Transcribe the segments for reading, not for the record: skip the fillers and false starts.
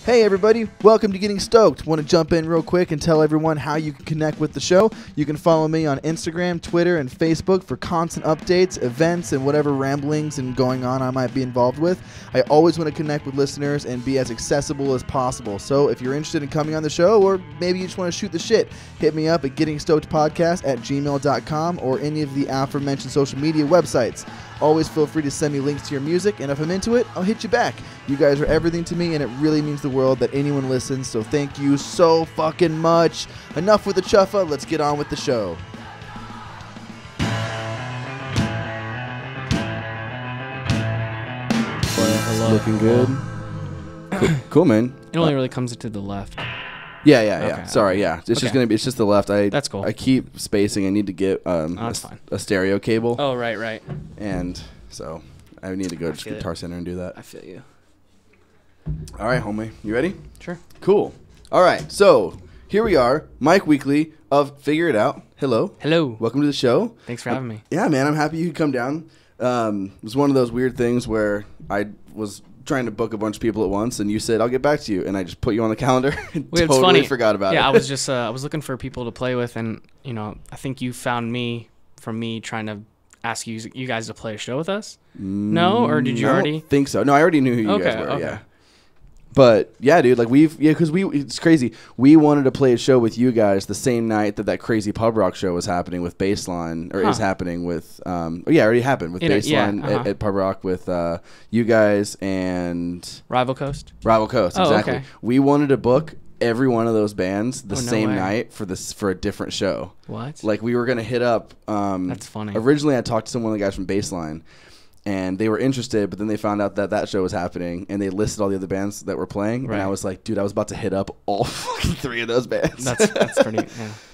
Hey everybody, welcome to Getting Stoked. Want to jump in real quick and tell everyone how you can connect with the show. You can follow me on Instagram, Twitter, and Facebook for constant updates, events, and whatever ramblings and going on I might be involved with. I always want to connect with listeners and be as accessible as possible. So if you're interested in coming on the show, or maybe you just want to shoot the shit, hit me up at gettingstokedpodcast@gmail.com or any of the aforementioned social media websites. Always feel free to send me links to your music, and if I'm into it, I'll hit you back. You guys are everything to me, and it really means the world that anyone listens, so thank you so fucking much. Enough with the chuffa, let's get on with the show. Hello. Looking good. Cool, man. It only really comes to the left. Yeah. Okay. Sorry, yeah. It's just gonna be. It's just the left. That's cool. I keep spacing. I need to get that's fine. a stereo cable. Oh, right. And so I need to go to Guitar Center and do that. I feel you. All right, homie. You ready? Sure. Cool. All right. So here we are, Mike Weekly of Figure It Out. Hello. Hello. Welcome to the show. Thanks for having me. Yeah, man. I'm happy you could come down. It was one of those weird things where I was trying to book a bunch of people at once, and you said, "I'll get back to you," and I just put you on the calendar and Wait, totally it's funny. forgot about it. Yeah, I was just I was looking for people to play with, and I think you found me from me trying to ask you guys to play a show with us. No, or did you already? I don't think so. No, I already knew who you guys were. Okay. Yeah. But yeah, dude, like because it's crazy. We wanted to play a show with you guys the same night that crazy pub rock show was happening with Baseline, or is happening with. It already happened with Baseline at pub rock with you guys and Rival Coast. Rival Coast. Exactly. Okay. We wanted to book every one of those bands the same way. night for a different show. What? Like we were gonna hit up. That's funny. Originally, I talked to some of the guys from Baseline. And they were interested, but then they found out that show was happening, and they listed all the other bands that were playing. Right. And I was like, dude, I was about to hit up all fucking three of those bands. That's pretty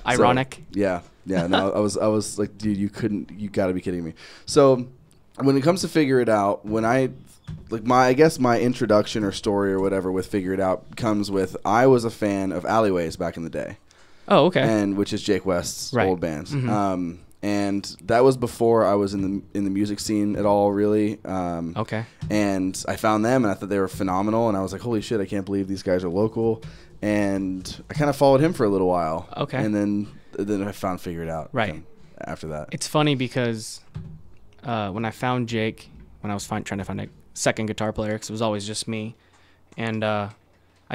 ironic. So, yeah. No, I was like, dude, you got to be kidding me. So when it comes to Figure It Out, when I guess my introduction or story or whatever with Figure It Out comes with I was a fan of Alleyways back in the day. Oh, okay. And which is Jake West's old band. Mm-hmm. And that was before I was in the music scene at all, really. Okay. And I found them, and I thought they were phenomenal. And I was like, holy shit, I can't believe these guys are local. And I kind of followed him for a little while. Okay. And then I found Figure It Out. Right. After that. It's funny because when I found Jake, when I was trying to find a second guitar player, because it was always just me, and I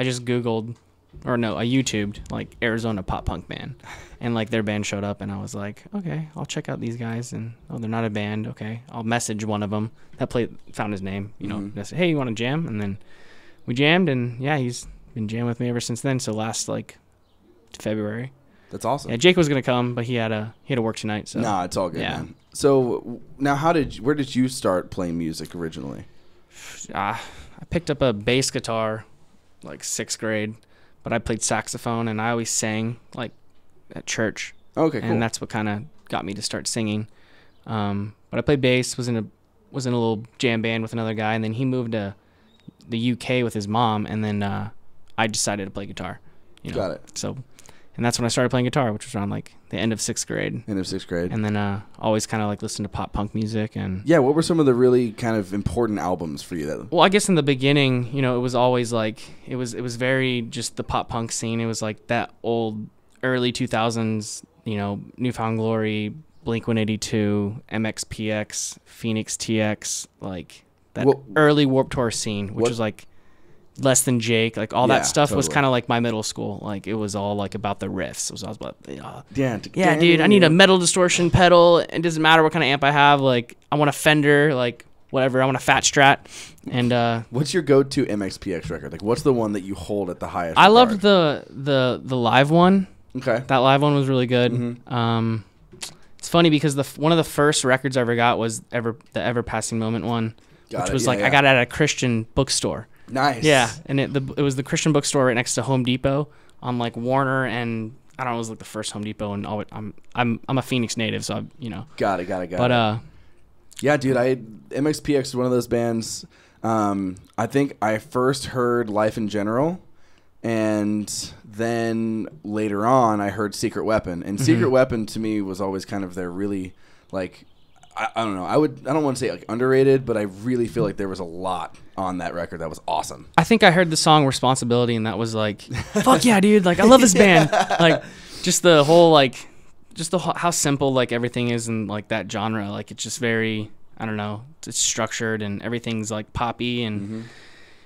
just Googled, I YouTubed like Arizona pop punk band, and like their band showed up, and I was like, okay, I'll check out these guys, and they're not a band. Okay, I'll message one of them that found his name, and I said, hey, you want to jam? And then we jammed, and yeah, he's been jamming with me ever since then. So last February. That's awesome. Yeah, Jake was gonna come, but he had to work tonight. So nah, it's all good, man. So now, where did you start playing music originally? I picked up a bass guitar like 6th grade. But I played saxophone, and I always sang like at church. Okay, cool. And that's what kind of got me to start singing. But I played bass, was in a little jam band with another guy, and then he moved to the UK with his mom, and then I decided to play guitar. Got it. So, and that's when I started playing guitar, which was around like the end of 6th grade. And then always kind of like listened to pop punk music and. Yeah, what were some of the really kind of important albums for you? Well, I guess in the beginning, it was always like it was very just the pop punk scene. It was like that old early 2000s, Newfound Glory, Blink-182, MXPX, Phoenix TX, like that early Warped Tour scene, which was like Less Than Jake, like all that stuff was kind of like my middle school. Like it was all like about the riffs. It was all about dude, I need a metal distortion pedal. It doesn't matter what kind of amp I have. Like I want a Fender, like whatever. I want a Fat Strat. And what's your go-to MXPX record? Like what's the one that you hold at the highest? I loved the live one. Okay, that live one was really good. Mm-hmm. It's funny because one of the first records I ever got was the Ever Passing Moment one, which was I got it at a Christian bookstore. Nice. Yeah, and it was the Christian bookstore right next to Home Depot on like Warner, and I don't know, it was like the first Home Depot, and I'm a Phoenix native, so Got it. But yeah, dude, MXPX is one of those bands. I think I first heard Life in General, and then later on I heard Secret Weapon, and Secret Weapon to me was always kind of their really like I don't know. I don't want to say like underrated, but I really feel like there was a lot on that record that was awesome. I think I heard the song Responsibility, and that was like, fuck yeah, dude. Like, I love this band. Like, just the whole, like, how simple, like, everything is in, like, that genre. Like, it's just very, I don't know, it's structured, and everything's, like, poppy, and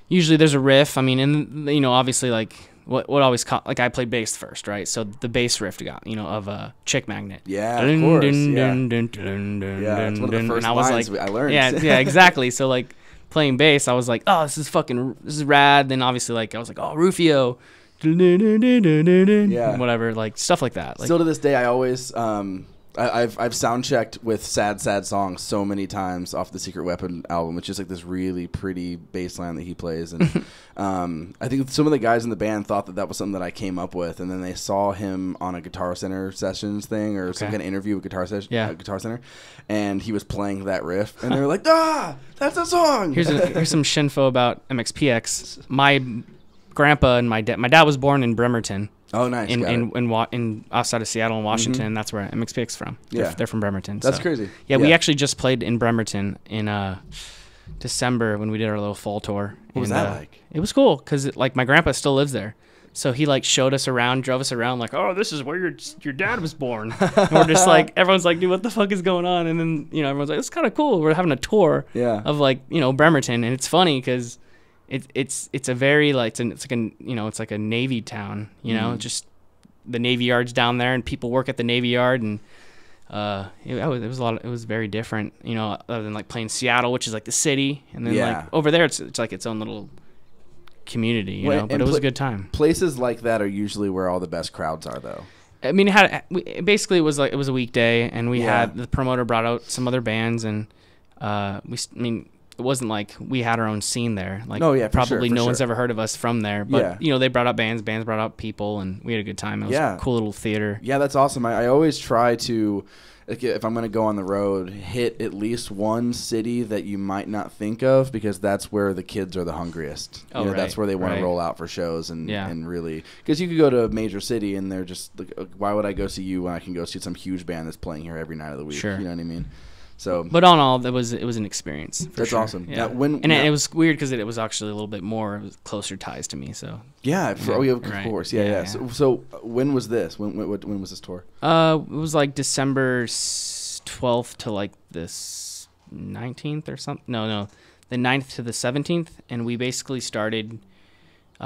usually there's a riff. I mean, and, you know, obviously, like, what always like I played bass first, right? So the bass riff got, you know, of a Chick Magnet. Yeah, of course. Yeah, it's one of the first lines I learned. Yeah, exactly. So like playing bass, I was like, oh, this is rad. Then obviously like I was like, oh, Rufio, whatever, like stuff like that. Like, still to this day, I always I've sound checked with Sad Song so many times off the Secret Weapon album. It's just like this really pretty bass line that he plays, and I think some of the guys in the band thought that was something that I came up with, and then they saw him on a Guitar Center sessions thing or some kind of interview with Guitar Center, and he was playing that riff, and they were like, that's a song. Here's some shinfo about MXPX. My grandpa and my dad was born in Bremerton. Oh, nice. In outside of Seattle and Washington, that's where MXPX from. They're from Bremerton. That's crazy. Yeah, we actually just played in Bremerton in December when we did our little fall tour. What was that like? It was cool because like my grandpa still lives there, so he like showed us around, drove us around, like, oh, this is where your dad was born. And we're just like, everyone's like, dude, what the fuck is going on? And then everyone's like, it's kind of cool. We're having a tour of like Bremerton, and it's funny because. It's a very like it's like a Navy town, just the Navy Yard's down there and people work at the Navy Yard, and it was very different, other than like playing Seattle, which is like the city, and then like over there it's like its own little community, but it was a good time. Places like that are usually where all the best crowds are, though. I mean, it was a weekday, and we had the promoter brought out some other bands, and it wasn't like we had our own scene there. Like, probably no one's ever heard of us from there. But, they brought out bands brought out people, and we had a good time. It was a cool little theater. Yeah, that's awesome. I always try to, if I'm going to go on the road, hit at least one city that you might not think of, because that's where the kids are the hungriest. That's where they want to roll out for shows and really, because you could go to a major city and they're just like, why would I go see you when I can go see some huge band that's playing here every night of the week? Sure. You know what I mean? So, but all in all, it was an experience. That's awesome. Yeah. It was weird because it was actually a little bit more closer ties to me. So of course, yeah. So when was this? When was this tour? It was like December 12th to like this 19th or something. No, the 9th to the 17th, and we basically started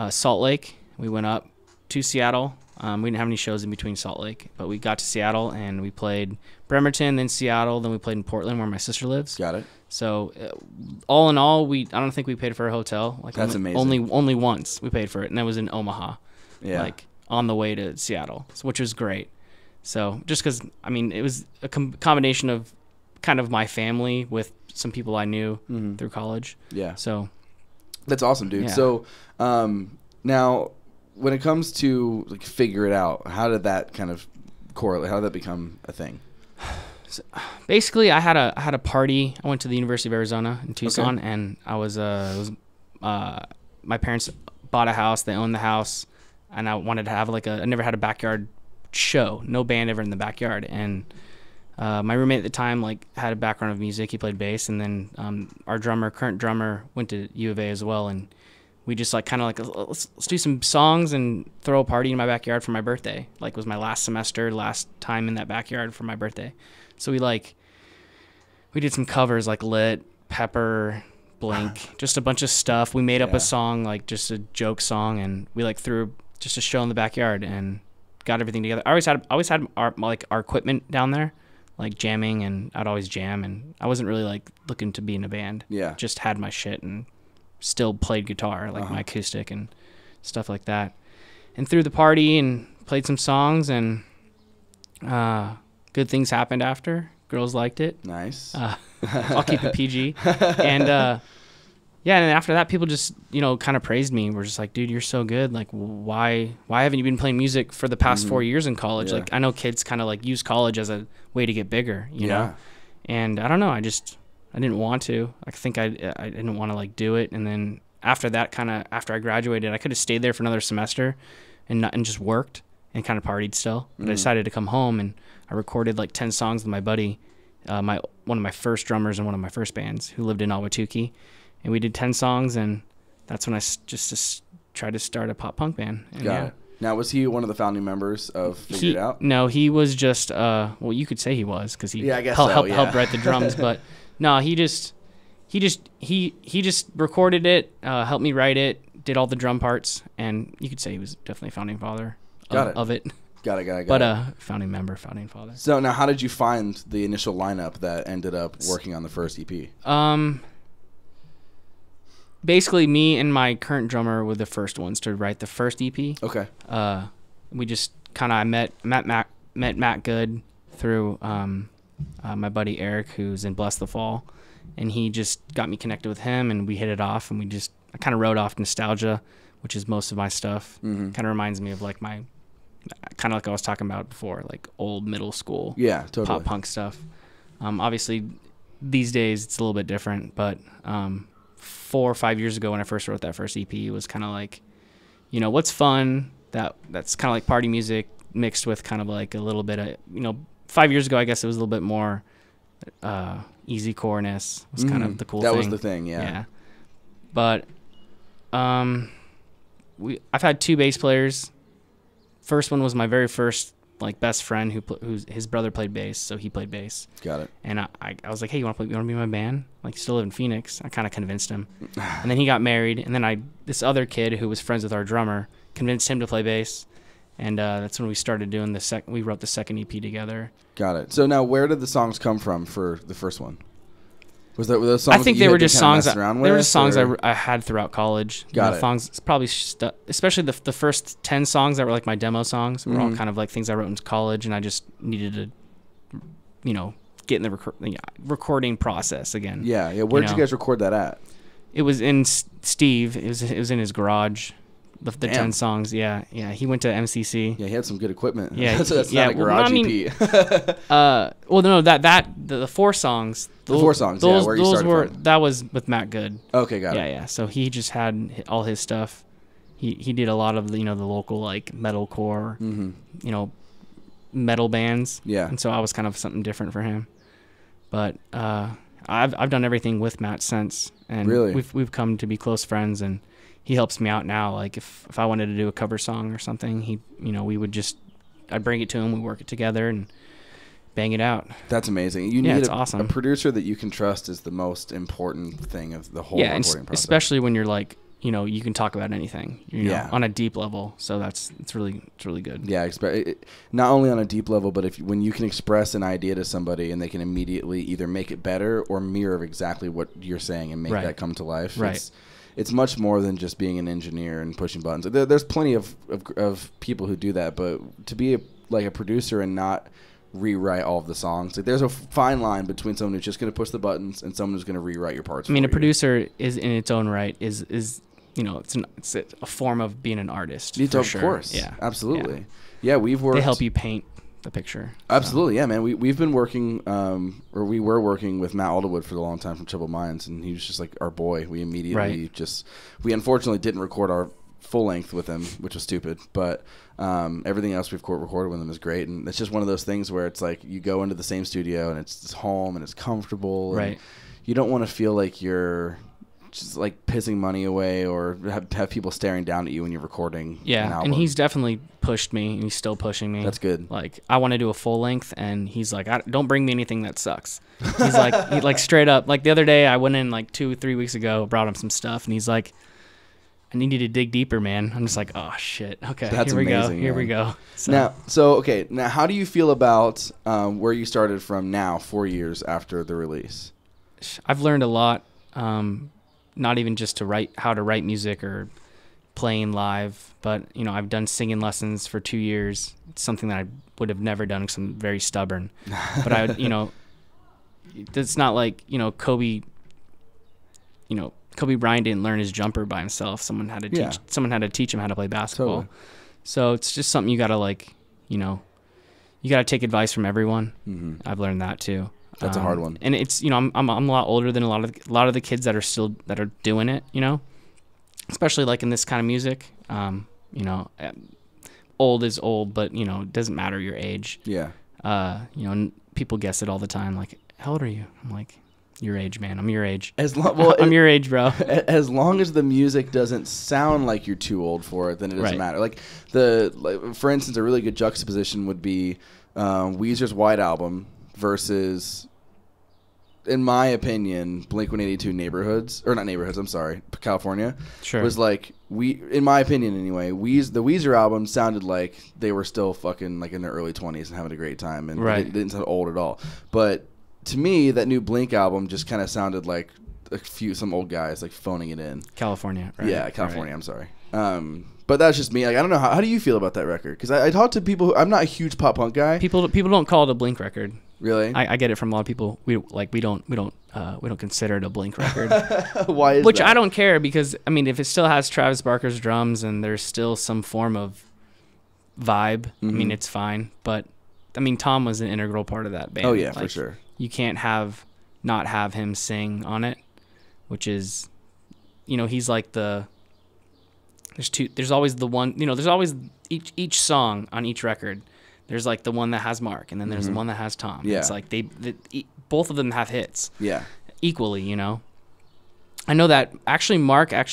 Salt Lake. We went up to Seattle. We didn't have any shows in between Salt Lake, but we got to Seattle and we played Bremerton, then Seattle, then we played in Portland where my sister lives. Got it. So all in all, I don't think we paid for a hotel. Like, that's amazing. Only once we paid for it, and that was in Omaha. Yeah. Like on the way to Seattle, which was great. So just because, it was a combination of kind of my family with some people I knew through college. Yeah. So that's awesome, dude. Yeah. So now, when it comes to like Figure It Out, how did that kind of correlate? How did that become a thing? So basically, I had a party. I went to the University of Arizona in Tucson, and I was my parents bought a house. They owned the house, and I wanted to have I never had a backyard show. No band ever in the backyard, and my roommate at the time had a background of music. He played bass, and then our current drummer, went to U of A as well, and we just let's do some songs and throw a party in my backyard for my birthday. It was my last semester, last time in that backyard for my birthday. So we did some covers like Lit, Pepper, Blink, just a bunch of stuff. We made up a song, just a joke song, and we threw just a show in the backyard and got everything together. I always had our equipment down there, jamming, and I'd always jam, and I wasn't really looking to be in a band. Yeah. Just had my shit and still played guitar, my acoustic and stuff like that. And threw the party and played some songs, and good things happened after. Girls liked it. Nice. I'll keep it PG. And and after that, people just, kind of praised me. We're just like, dude, you're so good. Why haven't you been playing music for the past 4 years in college? Yeah. I know kids kind of use college as a way to get bigger, you know? And I don't know. I didn't want to. I think I didn't want to do it. And then after that, after I graduated, I could have stayed there for another semester and just worked and kind of partied still. But I decided to come home, and I recorded 10 songs with my buddy one of my first drummers in one of my first bands who lived in Ahwatukee, and we did 10 songs, and that's when I just tried to start a pop punk band. And Got it. Now, was he one of the founding members of Figure It Out? No, he was just well, you could say he was, because he helped write the drums, but no, he just recorded it, helped me write it, did all the drum parts, and you could say he was definitely a founding father of it. Got it. But founding member, founding father. So now, how did you find the initial lineup that ended up working on the first EP? Basically, me and my current drummer were the first ones to write the first EP. Okay. We just kind of met Matt Good through my buddy Eric, who's in Bless the Fall, and he just got me connected with him, and we hit it off, and I kind of wrote off Nostalgia, which is most of my stuff. Mm-hmm. Kind of reminds me of like my, kind of like I was talking about before, like old middle school pop punk stuff. Obviously, these days it's a little bit different, but 4 or 5 years ago when I first wrote that first EP, it was kind of like, what's fun, that's kind of like party music mixed with kind of like a little bit of, 5 years ago, I guess it was a little bit more easy core-ness was kind of the cool thing. That was the thing, yeah. But I've had 2 bass players. First one was my very first like best friend who's his brother played bass, so he played bass. Got it. And I was like, hey, you want to be in my band? Like, you still live in Phoenix. I kind of convinced him. And then he got married, and then this other kid who was friends with our drummer convinced him to play bass, and that's when we started doing we wrote the second EP together. Got it. So now, where did the songs come from for the first one? Were those songs? I think they were just songs. They were just songs or? I had throughout college. Got it. Songs, probably especially the first 10 songs that were like my demo songs were all kind of like things I wrote in college, and I just needed to, get in the recording process again. Yeah. Where did you guys record that at? It was in Steve. It was in his garage. The 10 songs, yeah. He went to MCC. Yeah, he had some good equipment. Yeah, that's not a garage EP. Well, no, the 4 songs. The 4 songs, where you started from. That was with Matt Good. Okay, got it. Yeah. So he just had all his stuff. He did a lot of the local like metalcore, metal bands. Yeah. And so I was kind of something different for him. But I've done everything with Matt since, and really? we've come to be close friends, and he helps me out now. Like if I wanted to do a cover song or something, I'd bring it to him, we work it together and bang it out. That's amazing. You need awesome. A producer that you can trust is the most important thing of the whole recording process. Especially when you're like, you can talk about anything, on a deep level. So it's really good. Yeah, not only on a deep level, but when you can express an idea to somebody and they can immediately either make it better or mirror exactly what you're saying and make that come to life. Right. It's much more than just being an engineer and pushing buttons. There's plenty of people who do that, but to be a producer and not rewrite all of the songs, there's a fine line between someone who's just going to push the buttons and someone who's going to rewrite your parts. A producer is in its own right is it's a form of being an artist. Of course, yeah, absolutely, yeah. We've worked. They help you paint the picture. Absolutely, yeah, man. We've been working, we were working with Matt Alderwood for a long time from Troubled Minds, and he was just like our boy. We immediately we unfortunately didn't record our full length with him, which was stupid, but everything else we've recorded with him is great, and it's just one of those things where it's like you go into the same studio and it's home and it's comfortable, right? And you don't want to feel like you're just like pissing money away or have people staring down at you when you're recording. Yeah, and he's definitely pushed me, and he's still pushing me. That's good. Like, I want to do a full length, and he's like, don't bring me anything that sucks. He's like, he like straight up, like the other day I went in like 2-3 weeks ago, brought him some stuff, and he's like, I need you to dig deeper, man. I'm just like, oh shit. Okay, that's amazing. Here we go. So. Now, how do you feel about where you started from now, 4 years after the release? I've learned a lot. Not even just how to write music or playing live, but I've done singing lessons for 2 years. It's something that I would have never done because I'm very stubborn. But it's not like Kobe. Kobe Bryant didn't learn his jumper by himself. Someone had to teach him how to play basketball. Totally. So it's just something you gotta you gotta take advice from everyone. Mm-hmm. I've learned that too. That's a hard one. And it's I'm a lot older than a lot of the kids that are doing it. Especially like in this kind of music. Old is old, but it doesn't matter your age. Yeah. People guess it all the time. Like how old are you? I'm like, your age, man. I'm your age. Well, I'm your age, bro. As long as the music doesn't sound like you're too old for it, then it doesn't matter. Like for instance, a really good juxtaposition would be Weezer's White Album versus, in my opinion, Blink-182 California. Sure. Was like, in my opinion anyway, the Weezer album sounded like they were still fucking like in their early 20s and having a great time, and it didn't sound old at all. But to me, that new Blink album just kind of sounded like some old guys like phoning it in. California, right? Yeah, California. Right. I'm sorry. But that's just me. Like, I don't know how do you feel about that record? Because I talk to people. I'm not a huge pop punk guy. People don't call it a Blink record. Really? I get it from a lot of people. We don't consider it a Blink record. Why is Which that? I don't care, because I mean, if it still has Travis Barker's drums and there's still some form of vibe, I mean, it's fine. But I mean, Tom was an integral part of that band. Oh yeah, for sure. You can't not have him sing on it, which is, he's like there's always the one, there's always each song on each record. There's like the one that has Mark, and then there's the one that has Tom. Yeah. It's like both of them have hits. Yeah. Equally, I know that actually Mark I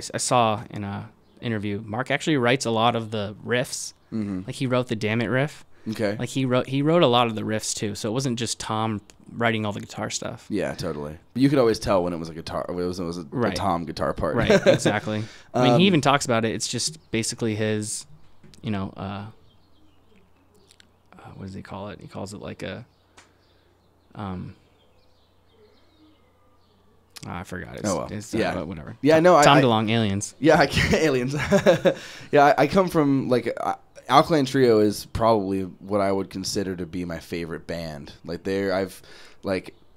saw in a interview, Mark actually writes a lot of the riffs. Like he wrote the Damn It riff. Okay. Like he wrote a lot of the riffs too, so it wasn't just Tom writing all the guitar stuff. Yeah, totally. But you could always tell when it was a guitar, it was a Tom guitar part. Right, exactly. I mean, he even talks about it. It's just basically his, what does he call it? He calls it like a, I forgot. It's whatever. Yeah, no, Tom DeLonge, Aliens. Yeah, Aliens. Yeah, I come from Alkaline Trio is probably what I would consider to be my favorite band. I've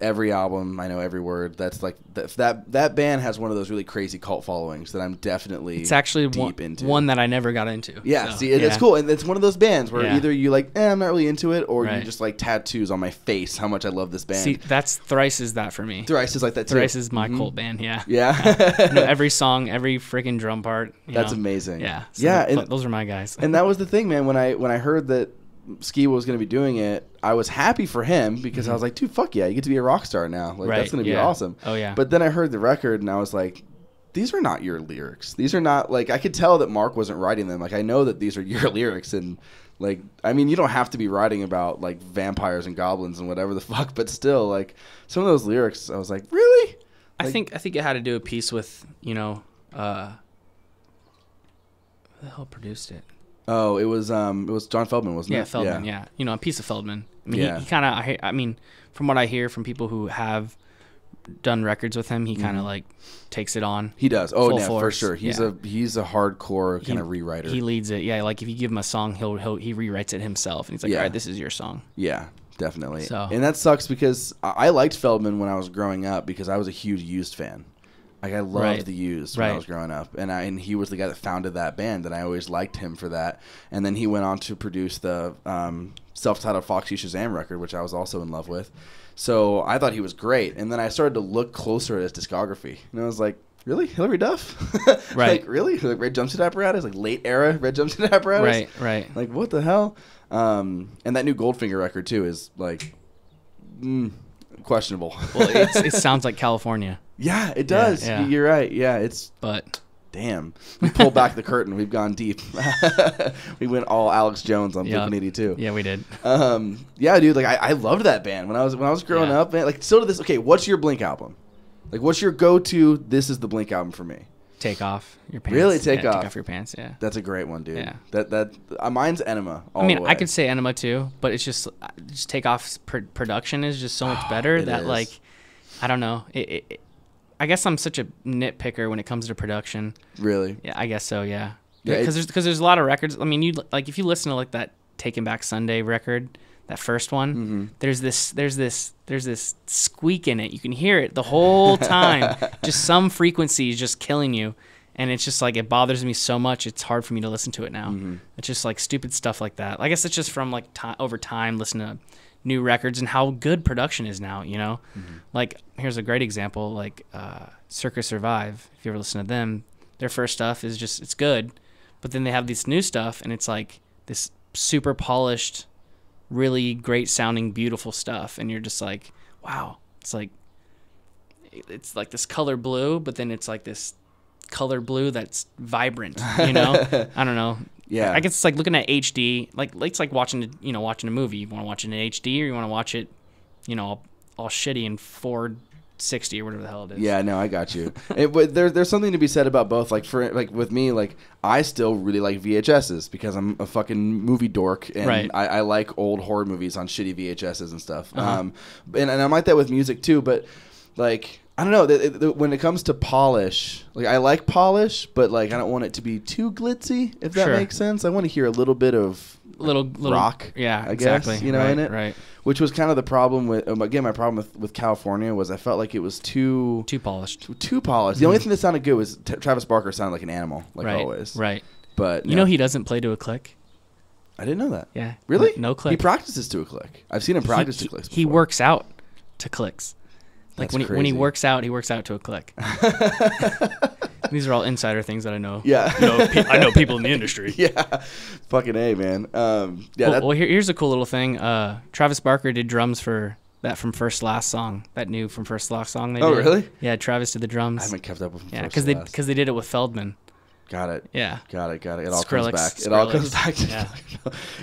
every album, I know every word. That's like that band has one of those really crazy cult followings that I'm definitely it's actually deep into. One that I never got into. Yeah, so, see, it's cool, and it's one of those bands where either you I'm not really into it, or you just like tattoos on my face how much I love this band. See, Thrice is that for me. Thrice is like that too. Thrice is my cult band. Yeah. Yeah. Every song, every freaking drum part. That's amazing. Yeah. So yeah, those are my guys. And that was the thing, man. When I heard that Ski was going to be doing it, I was happy for him, because I was like, dude, fuck yeah, you get to be a rock star now. That's going to be awesome. Oh yeah. But then I heard the record and I was like, these are not your lyrics. These are not I could tell that Mark wasn't writing them. I know that these are your lyrics, and I mean, you don't have to be writing about vampires and goblins and whatever the fuck, but still some of those lyrics, I was like, really? I think it had to do a piece with, who the hell produced it? Oh, it was John Feldman, wasn't it? Yeah, Feldman. Yeah, a piece of Feldman. I mean, he kind of. I mean, from what I hear from people who have done records with him, he kind of takes it on. He does. Oh, yeah, for sure. He's a hardcore kind of rewriter. He leads it. Yeah, if you give him a song, he rewrites it himself, and he's like, all right, this is your song. Yeah, definitely. And that sucks, because I liked Feldman when I was growing up, because I was a huge Used fan. I loved the Used when I was growing up, and he was the guy that founded that band, and I always liked him for that. And then he went on to produce the self-titled Foxy Shazam record, which I was also in love with. So I thought he was great. And then I started to look closer at his discography, and I was like, really, Hillary Duff? Right? Really? Red Jumpsuit Apparatus? Late era Red Jumpsuit Apparatus? Right. What the hell? And that new Goldfinger record too is questionable. Well, it sounds like California. Yeah, it does. Yeah. You're right. Yeah, But damn, we pulled back the curtain. We've gone deep. We went all Alex Jones on Blink-182. Yeah, we did. Yeah, dude. I loved that band when I was growing up, man. Still to this. Okay, what's your Blink album? What's your go-to? This is the Blink album for me. Take Off Your Pants. Really, Take Off. Take Off Your Pants. Yeah, that's a great one, dude. Yeah, that mine's Enema. I mean, I could say Enema too, but it's just Take Off's production is just so much better that I don't know. I guess I'm such a nitpicker when it comes to production. Really? Yeah, I guess so. Yeah. Because there's a lot of records. I mean, if you listen to that Taking Back Sunday record, that first one, there's this squeak in it. You can hear it the whole time. Just some frequency is just killing you, and it's just it bothers me so much. It's hard for me to listen to it now. It's just stupid stuff like that. I guess it's just from over time listening to new records and how good production is now, here's a great example, Circus Survive. If you ever listen to them, their first stuff is just, it's good, but then they have this new stuff and it's this super polished, really great sounding, beautiful stuff, and you're just wow, it's like this color blue, but then it's like this color blue that's vibrant, you know? I don't know. Yeah. I guess it's like looking at HD, like it's like watching a movie. You want to watch it in HD or you want to watch it, all shitty in 460 or whatever the hell it is. Yeah, no, I got you. But there's something to be said about both. Like with me, like I still really like VHSs because I'm a fucking movie dork, and right. I like old horror movies on shitty VHSs and stuff. Uh-huh. And I'm like that with music too. But like I don't know, when it comes to polish, like I like polish, but like I don't want it to be too glitzy. If that Sure. makes sense, I want to hear a little bit of little rock. Yeah, I exactly. guess, in it. Right. Which was kind of the problem with, again, my problem with California was I felt like it was too polished. Too polished. The only thing that sounded good was Travis Barker sounded like an animal, like right. always. Right. But you know he doesn't play to a click. I didn't know that. Yeah. Really? No click. He practices to a click. I've seen him practice to clicks before. He works out to clicks. Like That's when he crazy. works out to a click. These are all insider things that I know. Yeah. I know people in the industry. Yeah. Fucking A, man. Well, here's a cool little thing. Travis Barker did drums for that From First to Last song. That new From First to Last song they did. Oh, really? Yeah, Travis did the drums. I haven't kept up with him. Yeah, because they did it with Feldman. Got it. Yeah. Got it. It all comes back. Skrillex. It all comes back to yeah.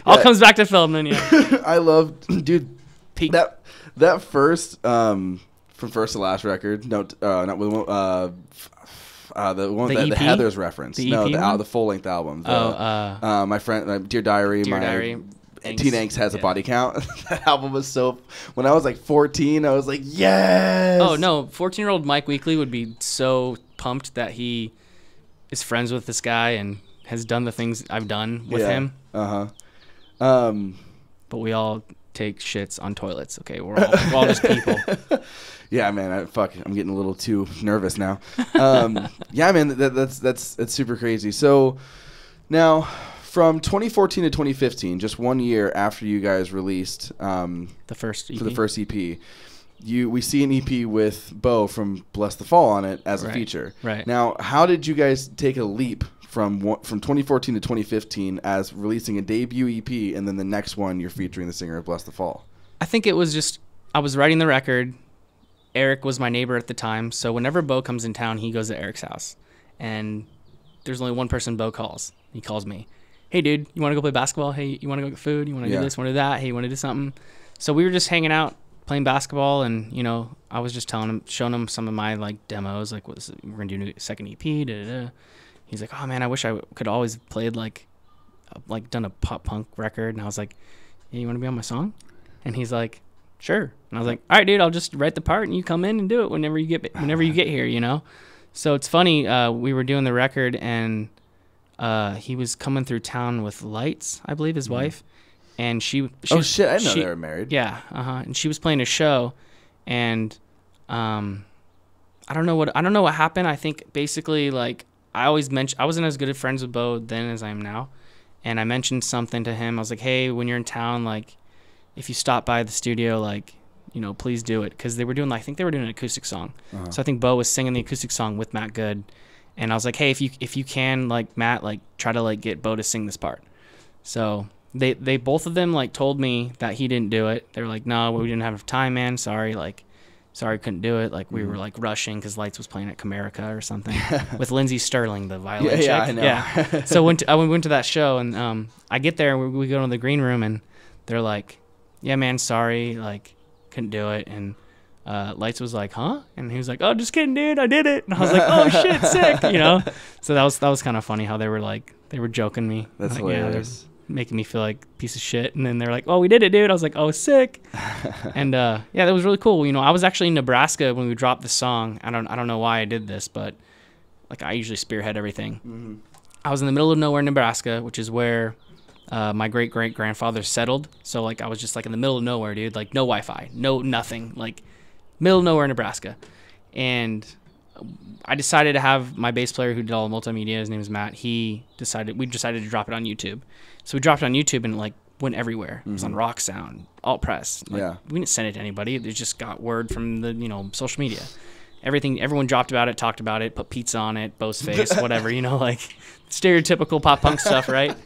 All comes back to Feldman, yeah. I love, dude, Pete. that first From First to Last record. No, not with the one that the EP? Heathers reference. The No, EP one? the full length album. My friend, Dear Diary. Dear Diary. Teen Angst has a body count. That album was so. When I was like 14, I was like, yes. Oh no, 14-year-old Mike Weekly would be so pumped that he is friends with this guy and has done the things I've done with him. But we all take shits on toilets. Okay, we're all just people. Yeah, man. I'm getting a little too nervous now. Yeah, man. That's super crazy. So now, from 2014 to 2015, just 1 year after you guys released the first EP. for the first EP, we see an EP with Bo from Bless the Fall on it as a feature. Right. Now, how did you guys take a leap from 2014 to 2015 as releasing a debut EP, and then the next one you're featuring the singer of Bless the Fall? I think it was just I was writing the record. Eric was my neighbor at the time, so whenever Bo comes in town, he goes to Eric's house. And there's only one person Bo calls. He calls me. Hey, dude, you want to go play basketball? Hey, you want to go get food? You want to do this? Want to do that? Hey, you want to do something? So we were just hanging out, playing basketball, and I was just showing him some of my like demos, like we're gonna do a second EP. Da-da-da. He's like, oh man, I wish I could always played like done a pop punk record. And I was like, hey, you want to be on my song? And he's like, sure. And I was like, all right, dude, I'll just write the part and you come in and do it whenever you get here, So it's funny. We were doing the record and he was coming through town with Lights, I believe, his wife, and she. Oh shit! I didn't know they were married. Yeah, and she was playing a show, and I don't know what happened. I think basically like I wasn't as good of friends with Bo then as I am now, and I mentioned something to him. I was like, hey, when you're in town, like if you stop by the studio, like please do it, because they were doing an acoustic song. So I think Bo was singing the acoustic song with Matt Good. And I was like, hey, if you can, like, Matt, like, try to, like, get Bo to sing this part. So they both of them, like, told me that he didn't do it. They were like, no, we didn't have enough time, man. Sorry, couldn't do it. Like, we were, like, rushing because Lights was playing at Comerica or something with Lindsey Sterling, the violin chick. Yeah, I know. Yeah. So I went to that show, and I get there, and we go to the green room, and they're like, yeah, man, sorry, like, couldn't do it. And Lights was like, huh? And he was like, oh, just kidding, dude, I did it. And I was like, oh shit, sick, So that was kind of funny how they were joking me. That's like, hilarious. Yeah, they're making me feel like a piece of shit. And then they're like, oh, we did it, dude. I was like, oh, sick. And yeah, that was really cool. I was actually in Nebraska when we dropped the song. I don't know why I did this, but like I usually spearhead everything. Mm-hmm. I was in the middle of nowhere, Nebraska, which is where my great-great-grandfather settled. So like I was just like in the middle of nowhere, dude. Like no Wi-Fi, no nothing, like middle of nowhere, Nebraska. And I decided to have my bass player who did all the multimedia, his name is Matt, we decided to drop it on YouTube. So we dropped it on YouTube and it like went everywhere. It was on Rock Sound, Alt Press. Like, we didn't send it to anybody. It just got word from the, social media. Everyone dropped about it, talked about it, put pizza on it, Bo's face, whatever, like stereotypical pop punk stuff, right?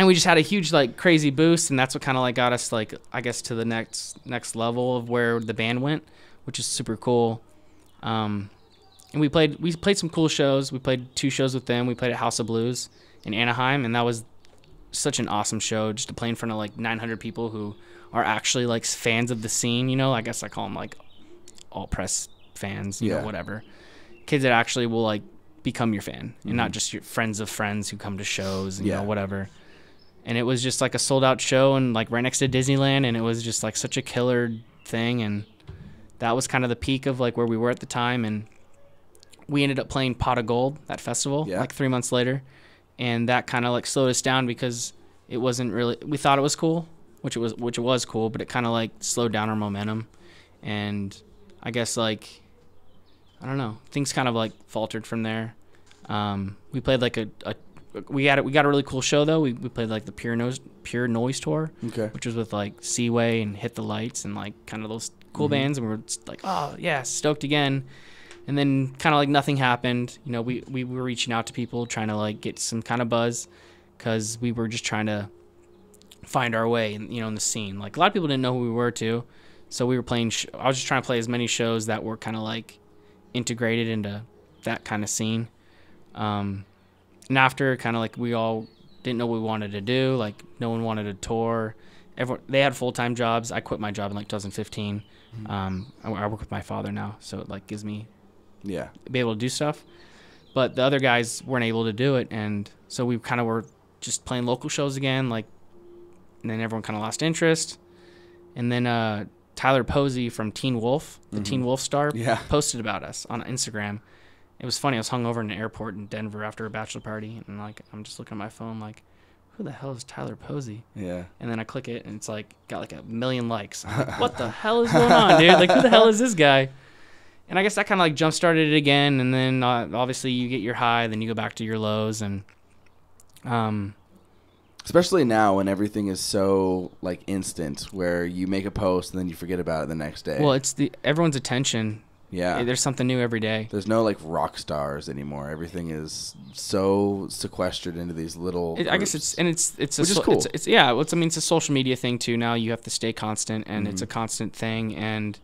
And we just had a huge like crazy boost, and that's what kind of like got us like I guess to the next level of where the band went, which is super cool. And we played some cool shows. We played 2 shows with them. We played at House of Blues in Anaheim, and that was such an awesome show just to play in front of like 900 people who are actually like fans of the scene. You know, I guess I call them like all press fans. You know, whatever. Kids that actually will like become your fan, and not just your friends of friends who come to shows and you know whatever. And it was just like a sold out show and like right next to Disneyland, and it was just like such a killer thing. And that was kind of the peak of like where we were at the time. And we ended up playing Pot of Gold, that festival, like 3 months later. And that kind of like slowed us down because it wasn't really, we thought it was cool, which it was cool, but it kind of like slowed down our momentum. And I guess like, I don't know, things kind of like faltered from there. We played like we got a really cool show though. We played like the Pure Noise tour, which was with like Seaway and Hit the Lights and like kind of those cool bands, and we were just like, oh yeah, stoked again. And then kind of like nothing happened. You know, we were reaching out to people trying to like get some kind of buzz, because we were just trying to find our way, you know, in the scene. Like a lot of people didn't know who we were too, so we were playing. I was just trying to play as many shows that were kind of like integrated into that kind of scene. And after, kind of like we all didn't know what we wanted to do. Like no one wanted to tour. They had full-time jobs. I quit my job in like 2015. I work with my father now, so it like gives me be able to do stuff. But the other guys weren't able to do it, and so we kind of were just playing local shows again. Like, and then everyone kind of lost interest. And then Tyler Posey from Teen Wolf, the Teen Wolf star, posted about us on Instagram. It was funny. I was hungover in an airport in Denver after a bachelor party, and like I'm just looking at my phone, like, who the hell is Tyler Posey? Yeah. And then I click it, and it's like got like 1 million likes. I'm like, what the hell is going on, dude? Like, who the hell is this guy? And I guess that kind of like jump started it again, and then obviously you get your high, then you go back to your lows, and especially now when everything is so like instant, where you make a post and then you forget about it the next day. Well, it's everyone's attention. Yeah, there's something new every day. There's no like rock stars anymore. Everything is so sequestered into these little. I guess it's which is cool. It's a social media thing too. Now you have to stay constant, and it's a constant thing, and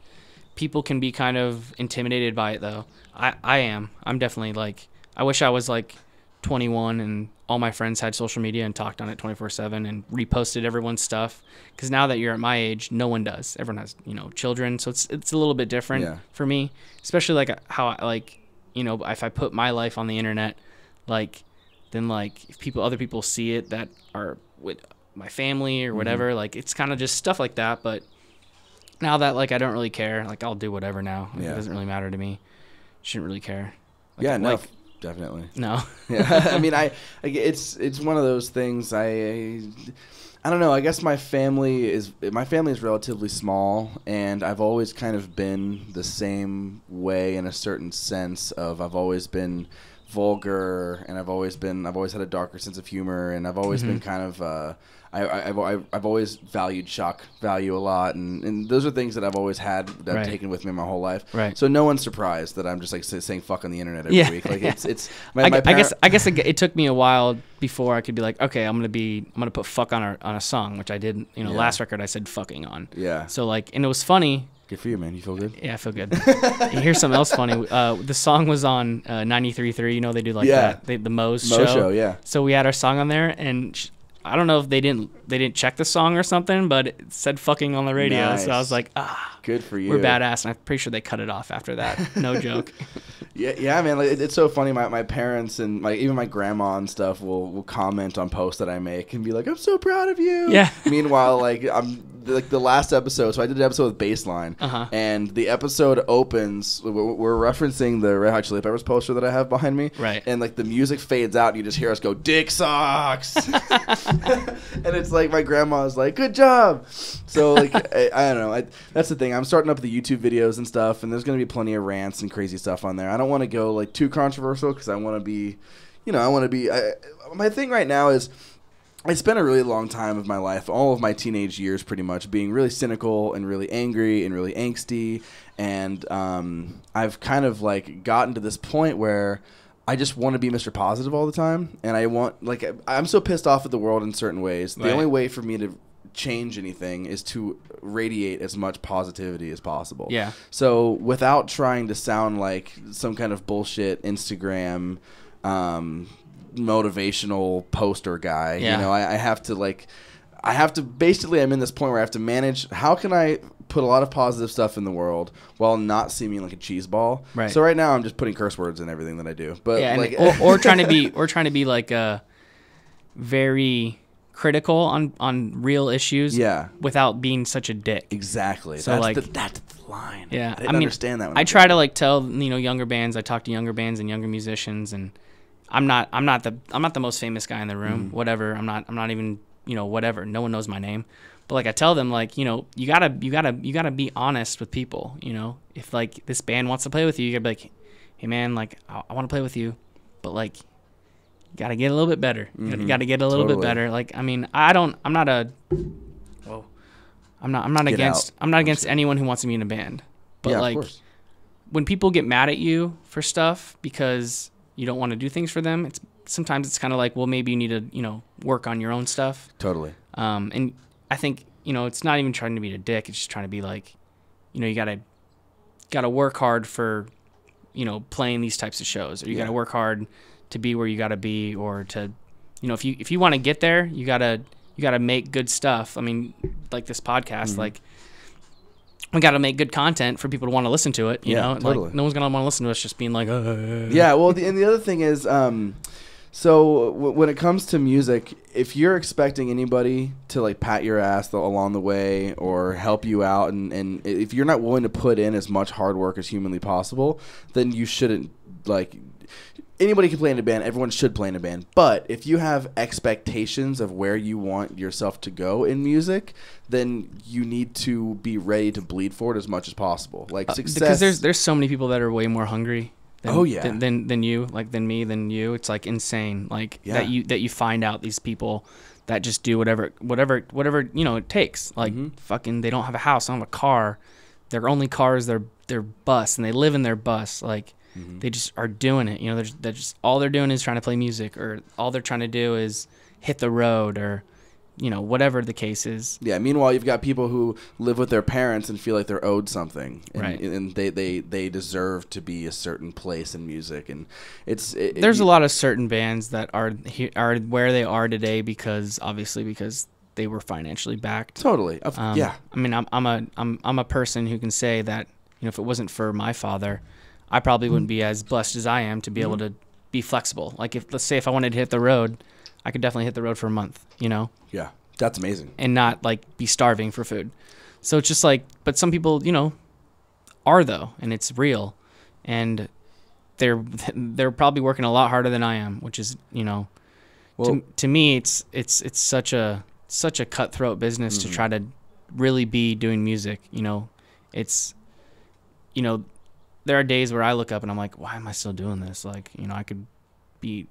people can be kind of intimidated by it though. I am. I'm definitely like. I wish I was like 21 and all my friends had social media and talked on it 24/7 and reposted everyone's stuff. Because now that you're at my age, no one does. Everyone has, children, so it's a little bit different for me. Especially like how if I put my life on the internet, like then like if other people see it that are with my family or whatever, like it's kind of just stuff like that. But now that like I don't really care, like I'll do whatever now. Like, it doesn't really matter to me. Shouldn't really care. Like, definitely. No. Yeah. I mean, it's one of those things. I don't know. I guess my family is relatively small, and I've always kind of been the same way in a certain sense of I've always been vulgar, and I've always had a darker sense of humor, and I've always been kind of I've always valued shock value a lot, and those are things that I've always had that I've taken with me my whole life. Right. So no one's surprised that I'm just like saying fuck on the internet every week. Like it's I guess it took me a while before I could be like, okay, I'm gonna put fuck on a song, which I did. Last record I said fucking on. Yeah. So like, and it was funny. Good for you, man. You feel good? Yeah, I feel good. And here's something else funny. The song was on 93.3. They do like that. The Moe's show. Yeah. So we had our song on there, and I don't know if they didn't check the song or something, but it said fucking on the radio. Nice. So I was like, good for you. We're badass, and I'm pretty sure they cut it off after that. No joke. Yeah, man. Like, it's so funny. My parents and even my grandma and stuff will comment on posts that I make and be like, "I'm so proud of you." Yeah. Meanwhile, like the last episode. So I did an episode with Baseline, and the episode opens. We're referencing the Red Hot Chili Peppers poster that I have behind me, right? And like the music fades out, and you just hear us go, "Dick sucks," and it's like my grandma's like, "Good job." So like I don't know. That's the thing. I'm starting up the YouTube videos and stuff, and there's gonna be plenty of rants and crazy stuff on there. I don't want to go like too controversial because I want to be, my thing right now is I spent a really long time of my life, all of my teenage years pretty much, being really cynical and really angry and really angsty, and I've kind of like gotten to this point where I just want to be Mr. Positive all the time, and I want I'm so pissed off at the world in certain ways. The only way for me to change anything is to radiate as much positivity as possible. Yeah. So without trying to sound like some kind of bullshit Instagram motivational poster guy, you know, I have to basically, I'm in this point where I have to manage, how can I put a lot of positive stuff in the world while not seeming like a cheese ball. Right. So right now I'm just putting curse words in everything that I do. But yeah, like, or trying to be like very critical on real issues. Yeah. Without being such a dick. Exactly. So that's the line. Yeah. I didn't understand that. I try to like tell younger bands. I talk to younger bands and younger musicians, and I'm not the most famous guy in the room. Whatever. I'm not even whatever. No one knows my name. But like I tell them, like, you gotta be honest with people. If like this band wants to play with you, you gotta be like, hey man, like I want to play with you, but like you gotta get a little bit better. You gotta get a little bit better. Like, I mean, I'm not against anyone who wants to be in a band. But yeah, like when people get mad at you for stuff because you don't want to do things for them, sometimes it's kind of like, well, maybe you need to work on your own stuff. Totally. And I think, it's not even trying to be a dick. It's just trying to be like, you gotta work hard for, playing these types of shows, or you gotta work hard to be where you gotta be, or to, if you want to get there, you gotta make good stuff. I mean, like this podcast, like we gotta make good content for people to want to listen to it. You know, totally. Like no one's gonna want to listen to us just being like, yeah. Well, and the other thing is, so when it comes to music, if you're expecting anybody to like pat your ass along the way or help you out, and if you're not willing to put in as much hard work as humanly possible, then you shouldn't, like, anybody can play in a band. Everyone should play in a band. But if you have expectations of where you want yourself to go in music, then you need to be ready to bleed for it as much as possible. Like success, because there's so many people that are way more hungry. Than you, like than me, than you. It's like insane, like that you find out these people that just do whatever it takes. Like fucking, they don't have a house, don't have a car. Their only car is their bus, and they live in their bus. Like they just are doing it. They're just all they're doing is trying to play music, or all they're trying to do is hit the road, or whatever the case is. Yeah. Meanwhile, you've got people who live with their parents and feel like they're owed something, and, right? And they deserve to be a certain place in music, and there's a lot of certain bands that are where they are today because they were financially backed. Totally. Yeah. I mean, I'm a person who can say that if it wasn't for my father, I probably wouldn't be as blessed as I am to be able to be flexible. Like let's say if I wanted to hit the road, I could definitely hit the road for a month, Yeah, that's amazing. And not like be starving for food. So it's just like, but some people, are though, and it's real, and they're probably working a lot harder than I am, which is, well, to me, it's such a cutthroat business to try to really be doing music. It's, there are days where I look up and I'm like, why am I still doing this? Like, I could be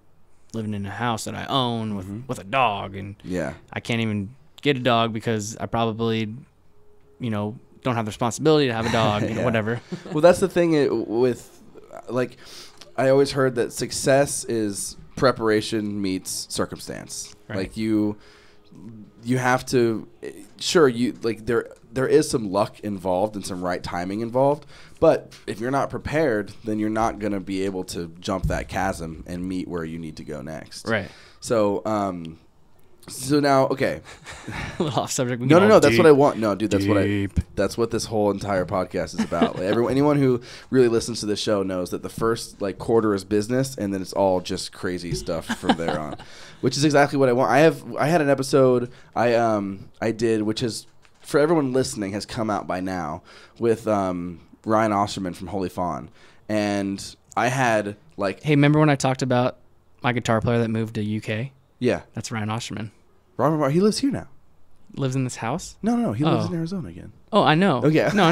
living in a house that I own with a dog, and I can't even get a dog because I probably don't have the responsibility to have a dog. Whatever. Well, that's the thing with, like, I always heard that success is preparation meets circumstance. Right. Like you have to, sure, there is some luck involved and some right timing involved, but if you're not prepared, then you're not going to be able to jump that chasm and meet where you need to go next. Right. So, so now, okay. A little off subject. No. That's what I want. No, dude, that's what this whole entire podcast is about. Like, anyone who really listens to this show knows that the first quarter is business, and then it's all just crazy stuff from there on, which is exactly what I want. I had an episode I did, which is, for everyone listening, has come out by now, with Ryan Osterman from Holy Fawn, and I had Hey, remember when I talked about my guitar player that moved to UK? Yeah. That's Ryan Osterman. He lives here now. Lives in this house? No. He lives in Arizona again. Oh, I know. Oh, yeah. No.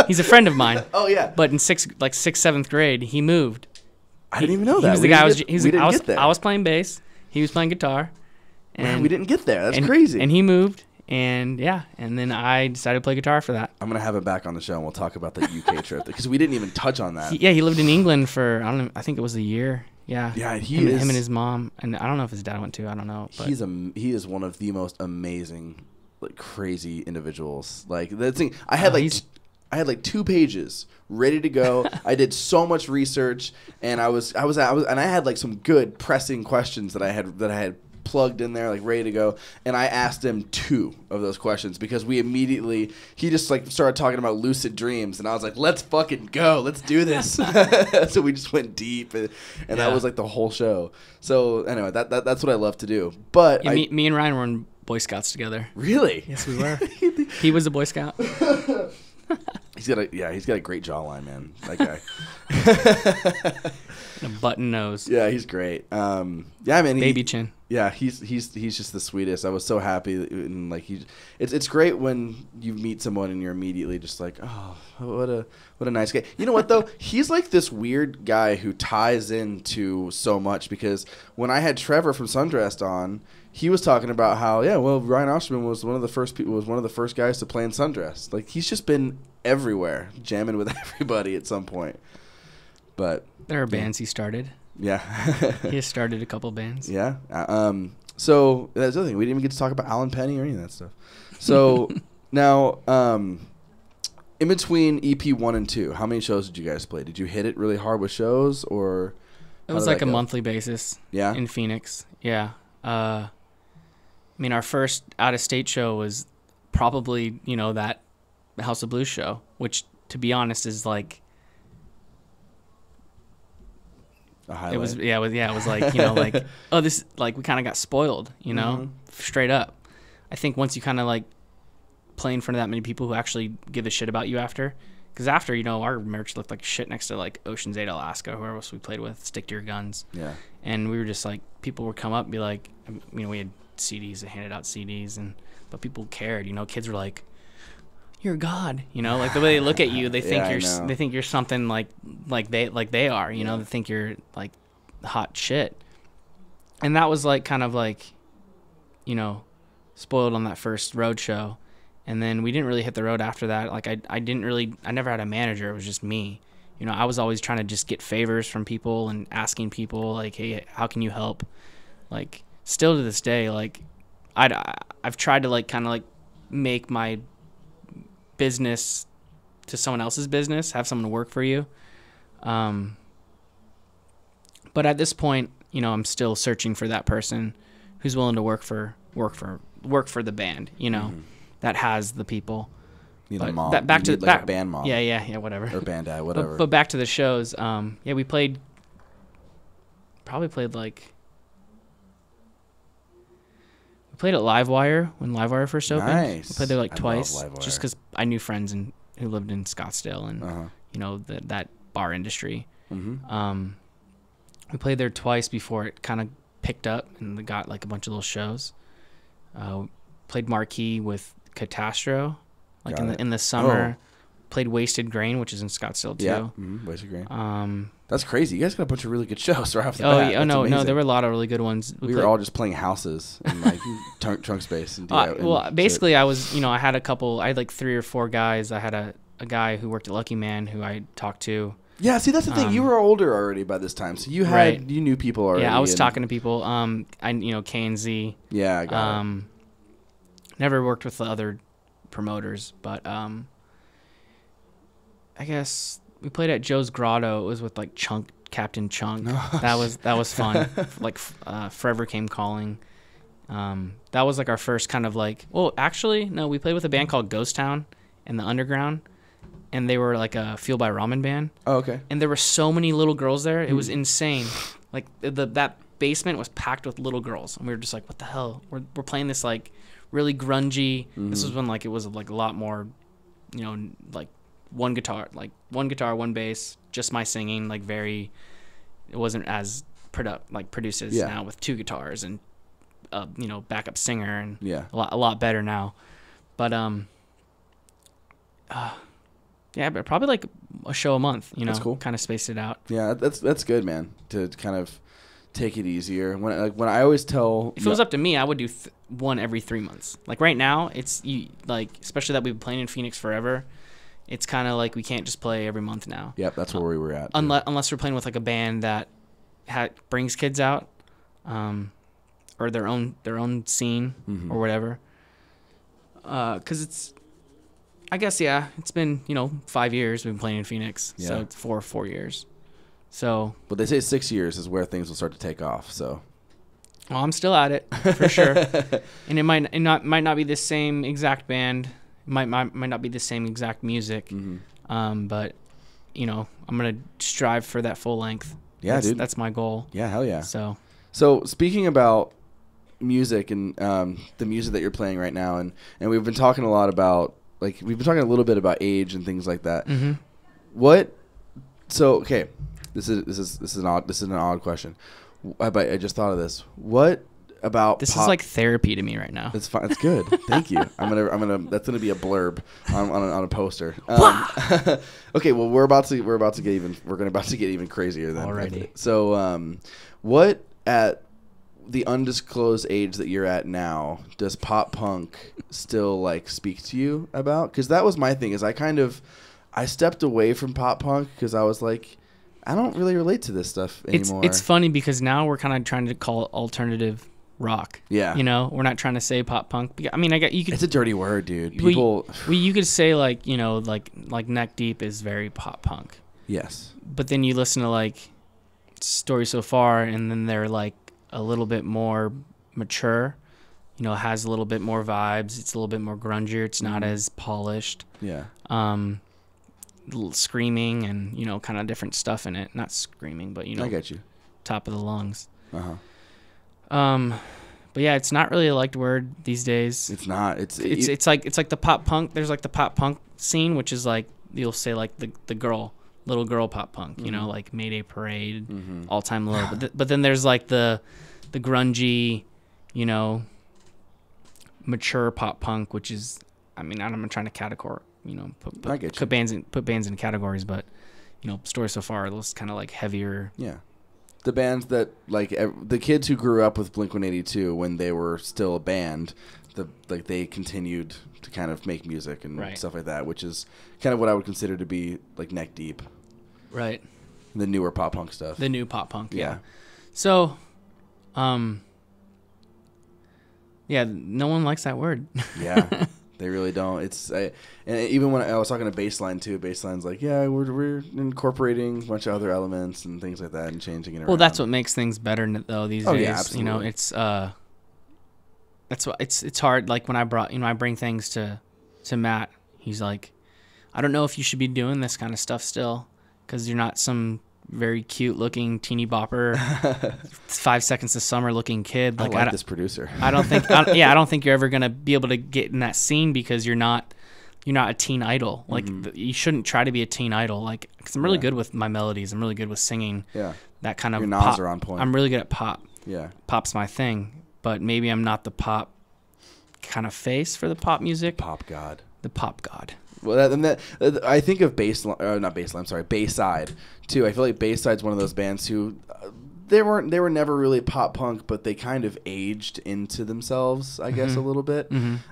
He's a friend of mine. Oh, yeah. But in sixth, 7th grade, he moved. I didn't even know that. He was the guy. I was playing bass. He was playing guitar. And we didn't get there. That's crazy. And he moved. And yeah, and then I decided to play guitar for that. I'm gonna have him back on the show and we'll talk about the UK trip because we didn't even touch on that. He lived in England for I think it was a year. Yeah. Yeah, him and his mom, and I don't know if his dad went too. I don't know. But he is one of the most amazing, like crazy individuals. Like the thing, I had like 2 pages ready to go. I did so much research, and I had like some good pressing questions that I had plugged in there, like ready to go. And I asked him 2 of those questions because he just like started talking about lucid dreams, and I was like, let's fucking go, let's do this. So we just went deep, and that was like the whole show. So anyway, that's what I love to do. But yeah, me and Ryan were in Boy Scouts together. Really? Yes, we were. He was a Boy Scout. He's got a great jawline, man. That guy. And a button nose. Yeah, he's great. Yeah, man. Baby chin. Yeah, he's just the sweetest. I was so happy, and like it's great when you meet someone and you're immediately just like, oh, what a nice guy. You know what though? He's like this weird guy who ties into so much because when I had Trevor from Sundressed on, he was talking about how Ryan Osterman was one of the first guys to play in Sundressed. Like he's just been everywhere, jamming with everybody at some point. But there are bands he started. Yeah. He has started a couple bands. Yeah. So that's the other thing. We didn't even get to talk about Alan Penny or any of that stuff. So now, in between EP 1 and 2, how many shows did you guys play? Did you hit it really hard with shows, or it was like a monthly basis? Yeah. In Phoenix. Yeah. I mean, our first out-of-state show was probably that House of Blues show, which to be honest is like. It was like like this like we kind of got spoiled straight up. I think once you kind of like play in front of that many people who actually give a shit about you because after our merch looked like shit next to like Ocean's 8 Alaska, whoever else we played with, Stick to Your Guns. Yeah. And we were just like, people would come up and be like, we had CDs, they handed out CDs, but people cared. Kids were like, you're God, like the way they look at you, they think they think you're something like they are, they think you're like hot shit. And that was like kind of like, spoiled on that first road show. And then we didn't really hit the road after that. Like I never had a manager. It was just me. I was always trying to just get favors from people and asking people like, hey, how can you help? Like still to this day, like I've tried to like kind of like make my business to someone else's business, have someone work for you. But at this point, I'm still searching for that person who's willing to work for the band, that has the people. Need a mom. Back to a band mom. Yeah, whatever. Or band dad, whatever. But back to the shows. We played at Livewire when Livewire first opened. Nice. We played there like twice, just because I knew friends who lived in Scottsdale and that bar industry. Mm-hmm. We played there twice before it kind of picked up and got like a bunch of little shows. Played Marquee with Catastro, like in the summer. Played Wasted Grain, which is in Scottsdale too. Yeah, Wasted Grain. That's crazy. You guys got a bunch of really good shows right off the bat. No, there were a lot of really good ones. We were all just playing houses and like trunk space and basically I was, I had like 3 or 4 guys. I had a guy who worked at Lucky Man who I talked to. Yeah, see that's the thing. You were older already by this time, so you knew people already. Yeah, I was talking to people. K and Z. Yeah, I got it. Never worked with the other promoters, but I guess we played at Joe's Grotto. It was with like Captain Chunk. Oh, that was fun. Like Forever Came Calling. That was like our first kind of like. Well, actually, no. We played with a band called Ghost Town in the underground, and they were like a Fueled by Ramen band. Oh, okay. And there were so many little girls there. It was insane. Like that basement was packed with little girls, and we were just like, what the hell? We're playing this like really grungy. Mm-hmm. This was when like it was like a lot more, like. One guitar, one bass, just my singing, like very, it wasn't as produced as now with 2 guitars and, backup singer and a lot better now. But, but probably like a show a month, That's cool. kind of spaced it out. Yeah, that's good, man, to kind of take it easier. When I always tell, if it was up to me, I would do one every 3 months. Like right now, it's especially that we've been playing in Phoenix forever. It's kind of like we can't just play every month now. Yep, that's where we were at. Unless we're playing with like a band that brings kids out, or their own scene or whatever. Because it's, I guess, it's been 5 years we've been playing in Phoenix, so it's 4 years. So, but they say 6 years is where things will start to take off. So, well, I'm still at it for sure, and it might not be the same exact band. Might not be the same exact music, but I'm gonna strive for that full length. Yeah, dude, that's my goal. Yeah, hell yeah. So speaking about music and the music that you're playing right now, and we've been talking a lot about we've been talking a little bit about age and things like that. What? So okay, this is an odd question. But I just thought of this. What about this is like therapy to me right now. It's fine. It's good. Thank you. I'm gonna. That's gonna be a blurb on a poster. Okay. Well, we're about to get even crazier then. Alrighty. So, what at the undisclosed age that you're at now does pop punk still speak to you about? Because that was my thing. Is I stepped away from pop punk because I was like, I don't really relate to this stuff anymore. It's funny because now we're kind of trying to call it alternative rock. Yeah. We're not trying to say pop punk. I mean, you could. It's a dirty word, dude. You could say like Neck Deep is very pop punk. Yes. But then you listen to Story So Far, and then they're a little bit more mature. Has a little bit more vibes. It's a little bit more grungier. It's not as polished. Yeah. Little screaming and kind of different stuff in it. Not screaming, but I get you. Top of the lungs. But yeah, it's not really a liked word these days. It's not. It's like the pop punk. There's the pop punk scene, which is you'll say the little girl pop punk. Like Mayday Parade, All Time Low. But then there's the grungy, mature pop punk, which is, I mean, I'm not trying to categorize. Put bands in categories, but Story So Far, those kind of heavier. Yeah. The bands that the kids who grew up with Blink-182 when they were still a band, they continued to kind of make music and stuff like that, which is kind of what I would consider to be Neck Deep. Right. The newer pop punk stuff. The new pop punk. Yeah. So, yeah, no one likes that word. Yeah. They really don't. And even when I was talking to Baseline too, Baseline's we're incorporating a bunch of other elements and things like that and changing it around. Well, that's what makes things better though these days. Yeah, absolutely. It's that's what it's hard. When I bring things to Matt, he's like, I don't know if you should be doing this kind of stuff still, because you're not some very cute looking teeny bopper 5 Seconds of Summer looking kid. I like this producer. I don't think you're ever gonna be able to get in that scene because you're not a teen idol. You shouldn't try to be a teen idol. Because I'm really good with my melodies. I'm really good with singing. Yeah. That kind of your pop. nods are on point. I'm really good at pop. Yeah. Pop's my thing, but maybe I'm not the pop kind of face for the pop music. Pop god. The pop god. Well, I think of not Baseline. I'm sorry, Bayside too. I feel like Bayside's one of those bands who they were never really pop punk, but they kind of aged into themselves, I guess, a little bit. And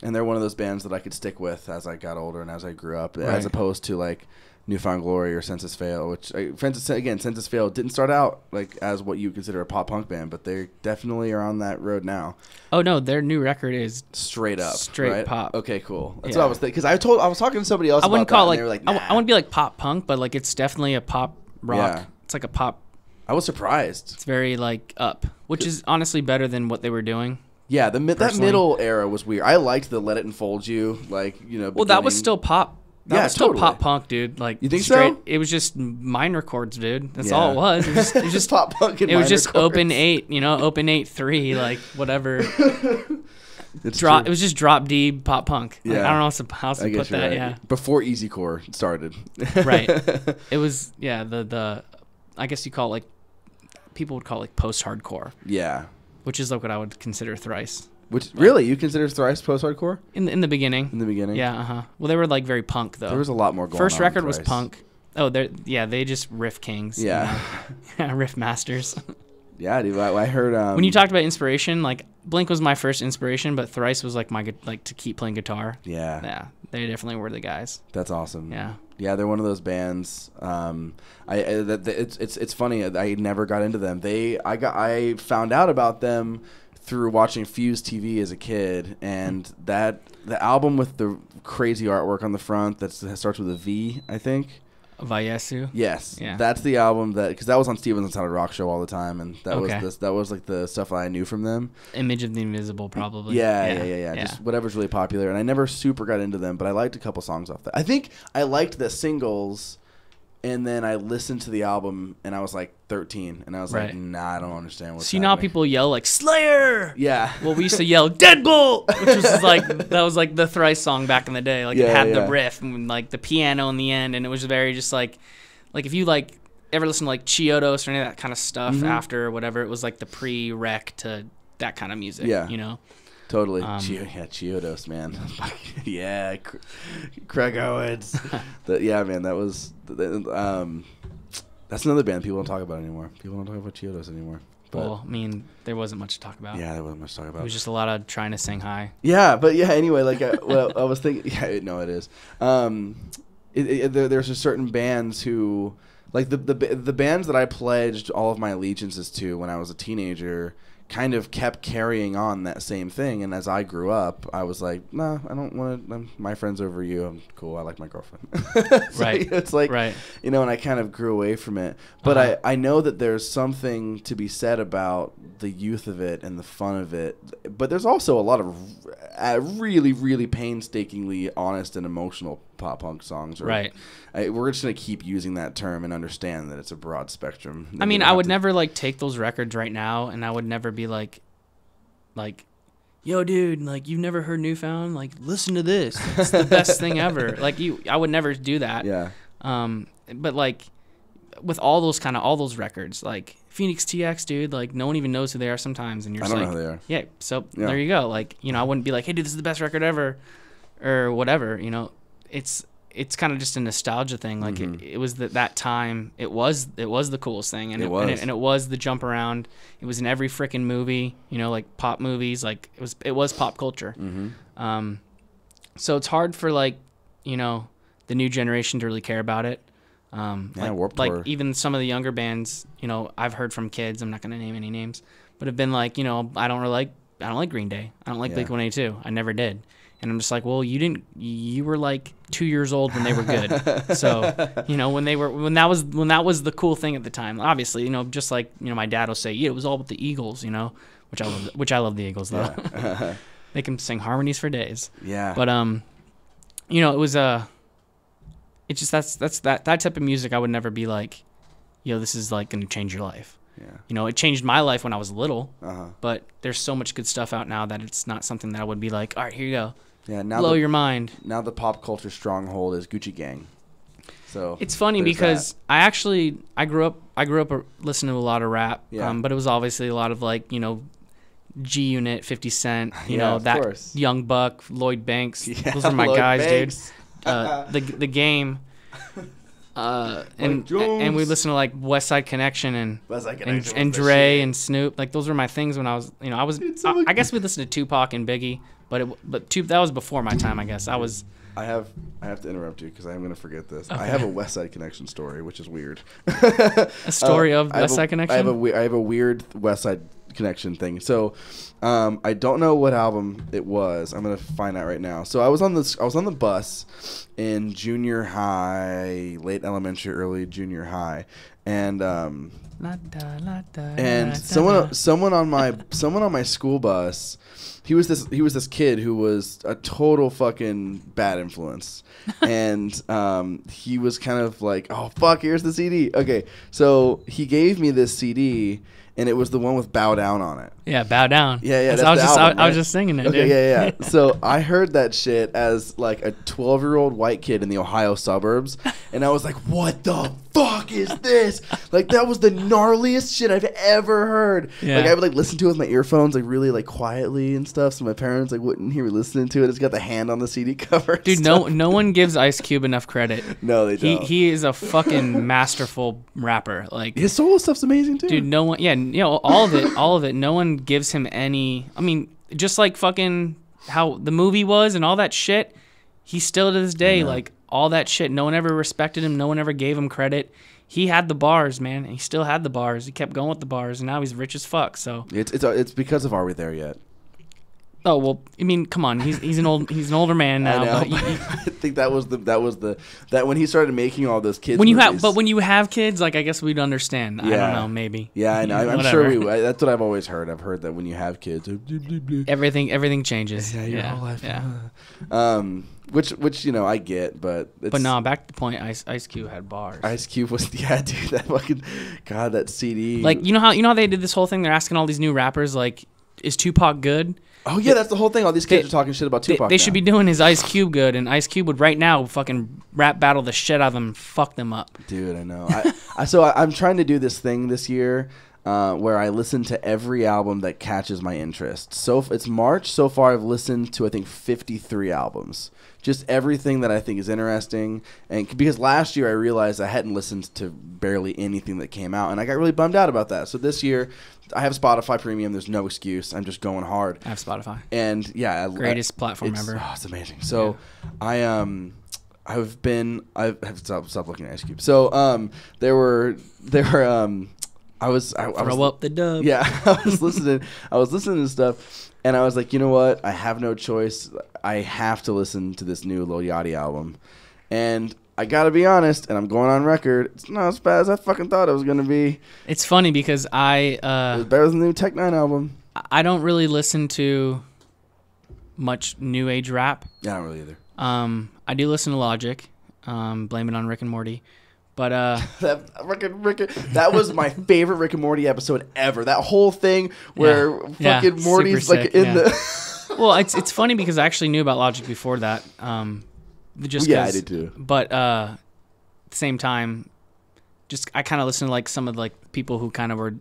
they're one of those bands that I could stick with as I got older and as I grew up, as opposed to Newfound Glory or Census Fail, which Census Fail didn't start out as what you consider a pop punk band, but they definitely are on that road now. Oh no, their new record is straight right? Pop. Okay, cool. That's what I was thinking, because I was talking to somebody else. I wouldn't about call that, it and they were nah. I wouldn't be like pop punk, but it's definitely a pop rock. Yeah. It's a pop. I was surprised. It's very up, which is honestly better than what they were doing. Yeah, that middle era was weird. I liked the Let It Unfold You, Well, that was still pop. That was still totally pop punk, dude. You think so? It was just minor chords, dude. That's all it was. It was just pop punk. And it was just chords. open 8, open 8/3, whatever. It's It true. was just drop D pop punk. Yeah. I don't know how to put that. Right. Yeah. Before Easycore started. Right. It was the I guess you call it people would call it post-hardcore. Yeah. Which is what I would consider Thrice. Really? You consider Thrice post-hardcore? In the beginning. In the beginning? Yeah, Well, they were very punk, though. There was a lot more going on. First record was punk. Oh, they just riff kings. Yeah. Riff masters. Yeah, dude. I heard. When you talked about inspiration, like Blink was my first inspiration, but Thrice was like to keep playing guitar. Yeah, they definitely were the guys. That's awesome. Yeah, they're one of those bands. It's funny. I never got into them. I found out about them through watching Fuse TV as a kid, and the album with the crazy artwork on the front that starts with a V, I think. Vayesu. Yes, yeah. That's the album because that was on Steven's Untitled Rock Show all the time, and that was like the stuff that I knew from them. Image of the Invisible, probably. Yeah. Just whatever's really popular, and I never super got into them, but I liked a couple songs off that. I think I liked the singles, and then I listened to the album, and I was like 13, and I was like, nah, I don't understand what's happening. Now people yell like Slayer. Yeah. Well, we used to yell Deadbolt, which was like that was like the Thrice song back in the day. Like it had the riff and like the piano in the end, and it was very just like if you like ever listen to like Chiodos or any of that kind of stuff after or whatever, it was like the pre-rec to that kind of music. Yeah. You know. Totally. Chiodos, man. Yeah, Craig Owens. Man, that was that's another band people don't talk about anymore. People don't talk about Chiodos anymore. But, well, I mean, there wasn't much to talk about. Yeah, there wasn't much to talk about. It was just a lot of trying to sing high. Yeah, but anyway, like I was thinking. Yeah, no, it is. There's just certain bands who, like the bands that I pledged all of my allegiances to when I was a teenager, kind of kept carrying on that same thing. And as I grew up, I was like, nah, I don't want to. My friend's over you. I'm cool. I like my girlfriend. Right. It's like, you know, and I kind of grew away from it. But I know that there's something to be said about the youth of it and the fun of it. But there's also a lot of really, really painstakingly honest and emotional pop punk songs. Right. We're just going to keep using that term and understand that it's a broad spectrum. I mean, I would never like take those records right now, and I would never be like, yo, dude, like you've never heard Newfound? Like, listen to this. It's the best thing ever. Like I would never do that. Yeah. But like with all those records, like Phoenix TX, dude, like no one even knows who they are sometimes, and you're just I like, don't know who they are. Yeah. So there you go. Like, you know, I wouldn't be like, hey, dude, this is the best record ever, or whatever. You know, it's kind of just a nostalgia thing. Like it was that time. It was the coolest thing, and it was the jump around. It was in every freaking movie. You know, like pop movies. Like it was pop culture. So it's hard for like, you know, the new generation to really care about it. Warped like Tour. Even some of the younger bands, you know, I've heard from kids. I'm not gonna name any names, but have been like, you know, I don't like Green Day. I don't like Blink-182. I never did. And I'm just like, well, you were like 2 years old when they were good. So, you know, when that was the cool thing at the time. Obviously, you know, just like, you know, my dad will say, yeah, it was all with the Eagles, you know, which I love the Eagles though. Yeah. They can sing harmonies for days. Yeah. But you know, it was it's just that's that type of music I would never be like, yo, this is like going to change your life. Yeah. You know, it changed my life when I was little. But there's so much good stuff out now that it's not something that I would be like, all right, here you go. Yeah, now blow your mind. Now the pop culture stronghold is Gucci Gang. So it's funny because I grew up listening to a lot of rap. Yeah. But it was obviously a lot of like, you know, G Unit, 50 Cent, you know, that course. Young Buck, Lloyd Banks. Yeah, those are my Lloyd guys, Banks. dude. The Game. And we listen to like West Side Connection and Dre and Snoop. Like those were my things when I was, you know, I guess we listened to Tupac and Biggie, but that was before my time, I guess. I have to interrupt you because I'm going to forget this. Okay. I have a West Side Connection story, which is weird. A story of West Side Connection? I have a weird West Side Connection thing. So I don't know what album it was. I'm going to find out right now. So I was on the bus in junior high, late elementary, early junior high, and someone on my school bus. He was this kid who was a total fucking bad influence, and he was kind of like, oh fuck, here's the CD. Okay, so he gave me this CD, and it was the one with "Bow Down" on it. Yeah, "Bow Down." Yeah. I was just singing it. Okay, dude. yeah. So I heard that shit as like a 12-year-old white kid in the Ohio suburbs, and I was like, what the fuck is this? Like, that was the gnarliest shit I've ever heard. Yeah. Like, I would like listen to it with my earphones, like really like quietly and stuff, so my parents like wouldn't hear me listening to it. It's got the hand on the CD cover. Dude, no one gives Ice Cube enough credit. No, they don't. He is a fucking masterful rapper. Like, his solo stuff's amazing too. dude, no one, yeah, you know, all of it. No one gives him any. I mean, just like fucking how the movie was and all that shit. He still to this day, like, all that shit. No one ever respected him. No one ever gave him credit. He had the bars, man. He still had the bars. He kept going with the bars, and now he's rich as fuck. So it's because of Are We There Yet? oh well, I mean, come on. He's an older man now. I know. But I think that was that when he started making all those kids. when you movies. when you have kids, like, I guess we'd understand. I don't know, maybe. Yeah, I know. I'm sure we. That's what I've always heard. I've heard that when you have kids, Everything changes. Yeah, your whole life. Yeah. Which you know I get, but no, back to the point. Ice Cube had bars. Ice Cube was dude, that fucking God, that CD. Like, you know how they did this whole thing. They're asking all these new rappers, like, is Tupac good? Oh yeah, that's the whole thing. All these kids are talking shit about Tupac. They should be doing his Ice Cube good, and Ice Cube would right now fucking rap battle the shit out of them and fuck them up. Dude, I know. I'm trying to do this thing this year where I listen to every album that catches my interest. So it's March. So far, I've listened to I think 53 albums. Just everything that I think is interesting, and because last year I realized I hadn't listened to barely anything that came out, and I got really bummed out about that. So this year, I have Spotify Premium. There's no excuse. I'm just going hard. I have Spotify. And yeah, greatest platform ever. Oh, it's amazing. So yeah. I've stopped looking at Ice Cube. So I was throw up the dub. Yeah, I was listening to stuff. And I was like, you know what? I have no choice. I have to listen to this new Lil Yachty album. And I got to be honest, and I'm going on record, it's not as bad as I fucking thought it was going to be. It's funny because it was better than the new Tech 9 album. I don't really listen to much new age rap. Yeah, I don't really either. I do listen to Logic. Blame it on Rick and Morty. But that was my favorite Rick and Morty episode ever. That whole thing where fucking Morty's like in the. Well, it's funny because I actually knew about Logic before that. Just I did too. But at the same time, just I kind of listened to like some of like people who kind of were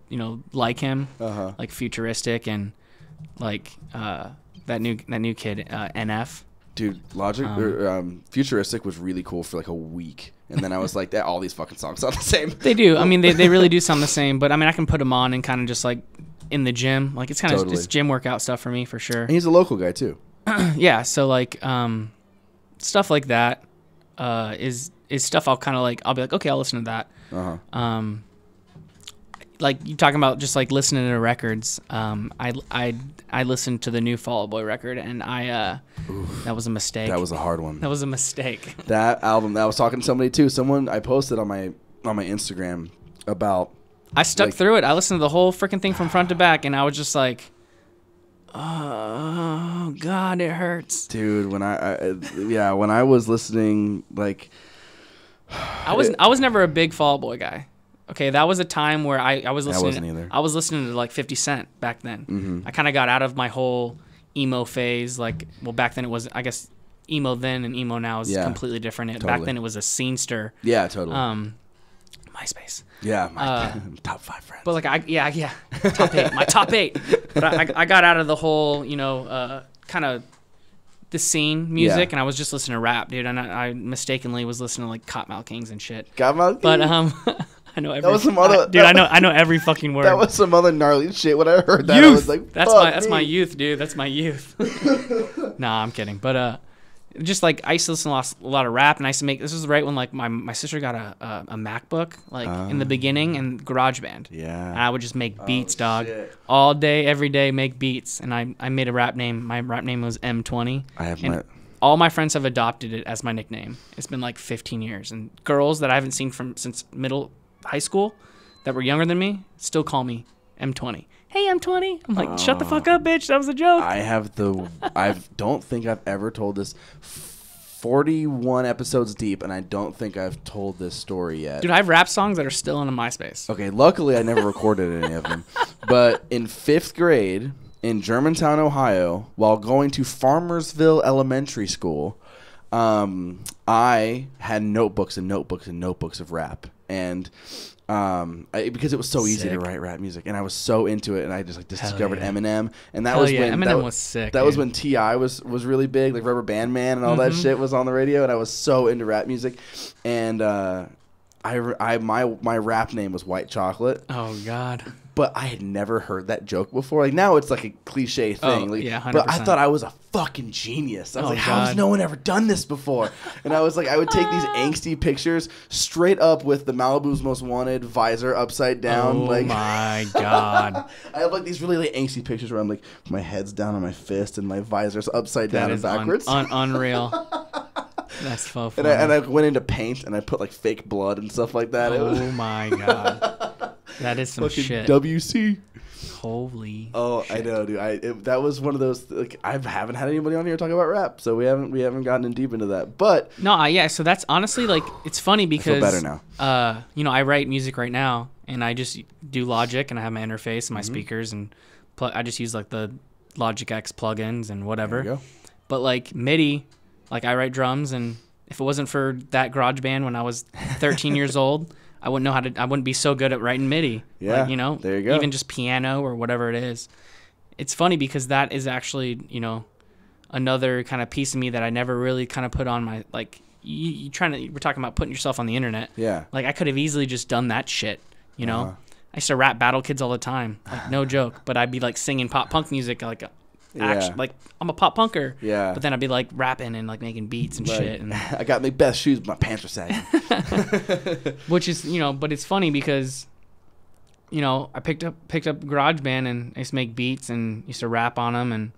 like him, like Futuristic and like that new kid NF. Dude, Logic Futuristic was really cool for like a week. And then I was like, all these fucking songs sound the same. They do. I mean, they really do sound the same. But I mean, I can put them on and kind of just like in the gym. Like, it's kind of it's gym workout stuff for me for sure. And he's a local guy too. Yeah. So like stuff like that is stuff I'll kind of like. I'll be like, okay, I'll listen to that. Like you talking about just like listening to records. I listened to the new Fall Out Boy record, and that was a mistake. That was a hard one. That was a mistake. That album. I was talking to somebody too. Someone I posted on my Instagram about. I stuck through it. I listened to the whole freaking thing from front to back, and I was just like, oh God, it hurts. Dude, when I was listening, like, I was never a big Fall Out Boy guy. Okay, that was a time where I was listening. I wasn't either. I was listening to like 50 Cent back then. Mm-hmm. I kind of got out of my whole emo phase. Like, well, back then it was, I guess, emo then and emo now is completely different. Totally. Back then it was a scenester. Yeah, totally. MySpace. Yeah, my top 5 friends. But like, top 8, my top 8. But I got out of the whole, kind of the scene music, and I was just listening to rap, dude. And I mistakenly was listening to like Cottonmouth Kings and shit. Cottonmouth Kings? But I know every. That was some other. I know every fucking word. That was some other gnarly shit. When I heard that, I was like, That's my youth, dude. That's my youth. Nah, I'm kidding. But just like I used to listen to a lot of rap, and I used to make. This was right when like my sister got a MacBook, like in the beginning, and GarageBand. Yeah. And I would just make beats, dog, shit. all day, every day, make beats. And I made a rap name. My rap name was M20. All my friends have adopted it as my nickname. It's been like 15 years, and girls that I haven't seen since high school that were younger than me still call me M20. Hey, M20. I'm like, shut the fuck up, bitch. That was a joke. I don't think I've ever told this 41 episodes deep, and I don't think I've told this story yet. Dude, I have rap songs that are still on MySpace. Okay, luckily I never recorded any of them. But in 5th grade in Germantown, Ohio, while going to Farmersville Elementary School, I had notebooks and notebooks and notebooks of rap. and because it was so easy to write rap music, and I was so into it, and I just like discovered Eminem, and that was when Eminem was sick. That was when T.I. was really big, like Rubber Band Man and all that shit was on the radio, and I was so into rap music, and my rap name was White Chocolate. Oh God. But I had never heard that joke before. Like now it's like a cliche thing. Oh, like, yeah, 100%. But I thought I was a fucking genius. I was like, how God. has no one ever done this before? And I was like, I would take these angsty pictures straight up with the Malibu's Most Wanted visor upside down. Oh like, my God. I have like these really like, angsty pictures where I'm like, my head's down on my fist and my visor's upside down and backwards. Unreal. That's so funny. And I went into paint and I put like fake blood and stuff like that. Oh my God. That is some shit. WC. Holy. Oh, shit. I know, dude. That was one of those. Like, I haven't had anybody on here talk about rap, so we haven't gotten in deep into that. But no, yeah. So that's honestly like it's funny because I feel better now. I write music right now, and I just do Logic, and I have my interface and my speakers, and I just use like the Logic X plugins and whatever. There you go. But like MIDI, like I write drums, and if it wasn't for that GarageBand when I was 13 years old. I wouldn't know how to. I wouldn't be so good at writing MIDI. Yeah, like, there you go. Even just piano or whatever it is. It's funny because that is actually, another kind of piece of me that I never really kind of put on my like. We're talking about putting yourself on the internet. Yeah. Like I could have easily just done that shit. I used to rap Battle Kids all the time, like no joke. But I'd be like singing pop punk music, like like I'm a pop punker. Yeah. But then I'd be like rapping and like making beats and shit. And I got my best shoes, but my pants are sagging. Which is, but it's funny because, I picked up GarageBand and I used to make beats and used to rap on them and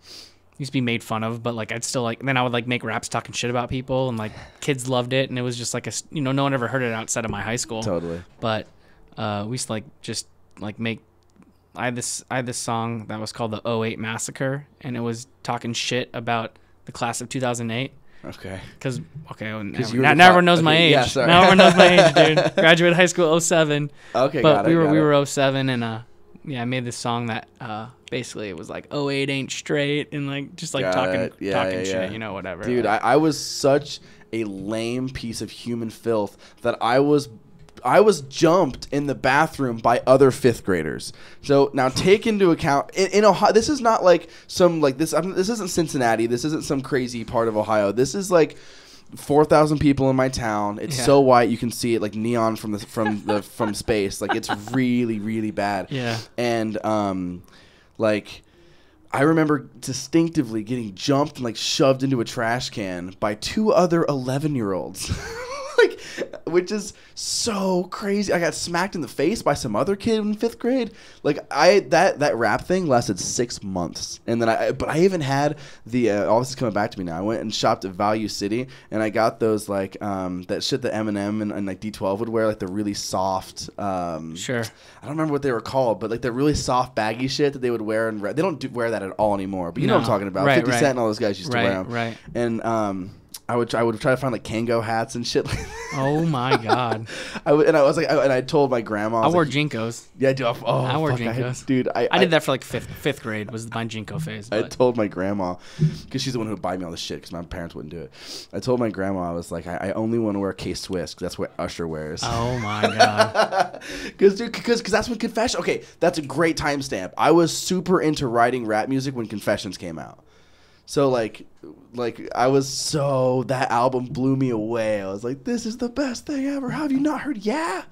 used to be made fun of, but like I'd still like, then I would like make raps talking shit about people and like kids loved it. And it was just like no one ever heard it outside of my high school. Totally. But we used to like just like make, I had this song that was called the '08 Massacre, and it was talking shit about the class of 2008. Okay. Because now everyone knows my age. Yeah, sorry. Now everyone knows my age, dude. Graduated high school '07. Okay, but we were '07, and I made this song that basically it was like '08 ain't straight, and like just like talking shit, whatever. Dude, I was such a lame piece of human filth that I was jumped in the bathroom by other fifth graders. So now take into account in Ohio, this is not like some like this. This isn't Cincinnati. This isn't some crazy part of Ohio. This is like 4,000 people in my town. It's so white you can see it like neon from space. Like it's really really bad. Yeah. And like I remember distinctively getting jumped and like shoved into a trash can by two other 11-year-olds. Like, which is so crazy. I got smacked in the face by some other kid in 5th grade. Like that rap thing lasted 6 months, and then I even had the all this is coming back to me now. I went and shopped at Value City, and I got those like that shit that Eminem and like D12 would wear, like the really soft. Sure. I don't remember what they were called, but like the really soft baggy shit that they would wear, and they don't wear that at all anymore. But you know what I'm talking about. Right, 50 Cent and all those guys used to wear them. Right. And I would try to find like Kango hats and shit. Oh my God. I told my grandma. I wore Jinkos. Yeah, dude. I wore Jinkos. Dude, I did that for like fifth grade was my Jinko phase. I told my grandma, because she's the one who would buy me all this shit because my parents wouldn't do it. I told my grandma, I was like, I only want to wear K-Swiss because that's what Usher wears. Oh my God. Because that's when Confession. Okay, that's a great timestamp. I was super into writing rap music when Confessions came out. So like I was that album blew me away. I was like, this is the best thing ever. How have you not heard? Yeah.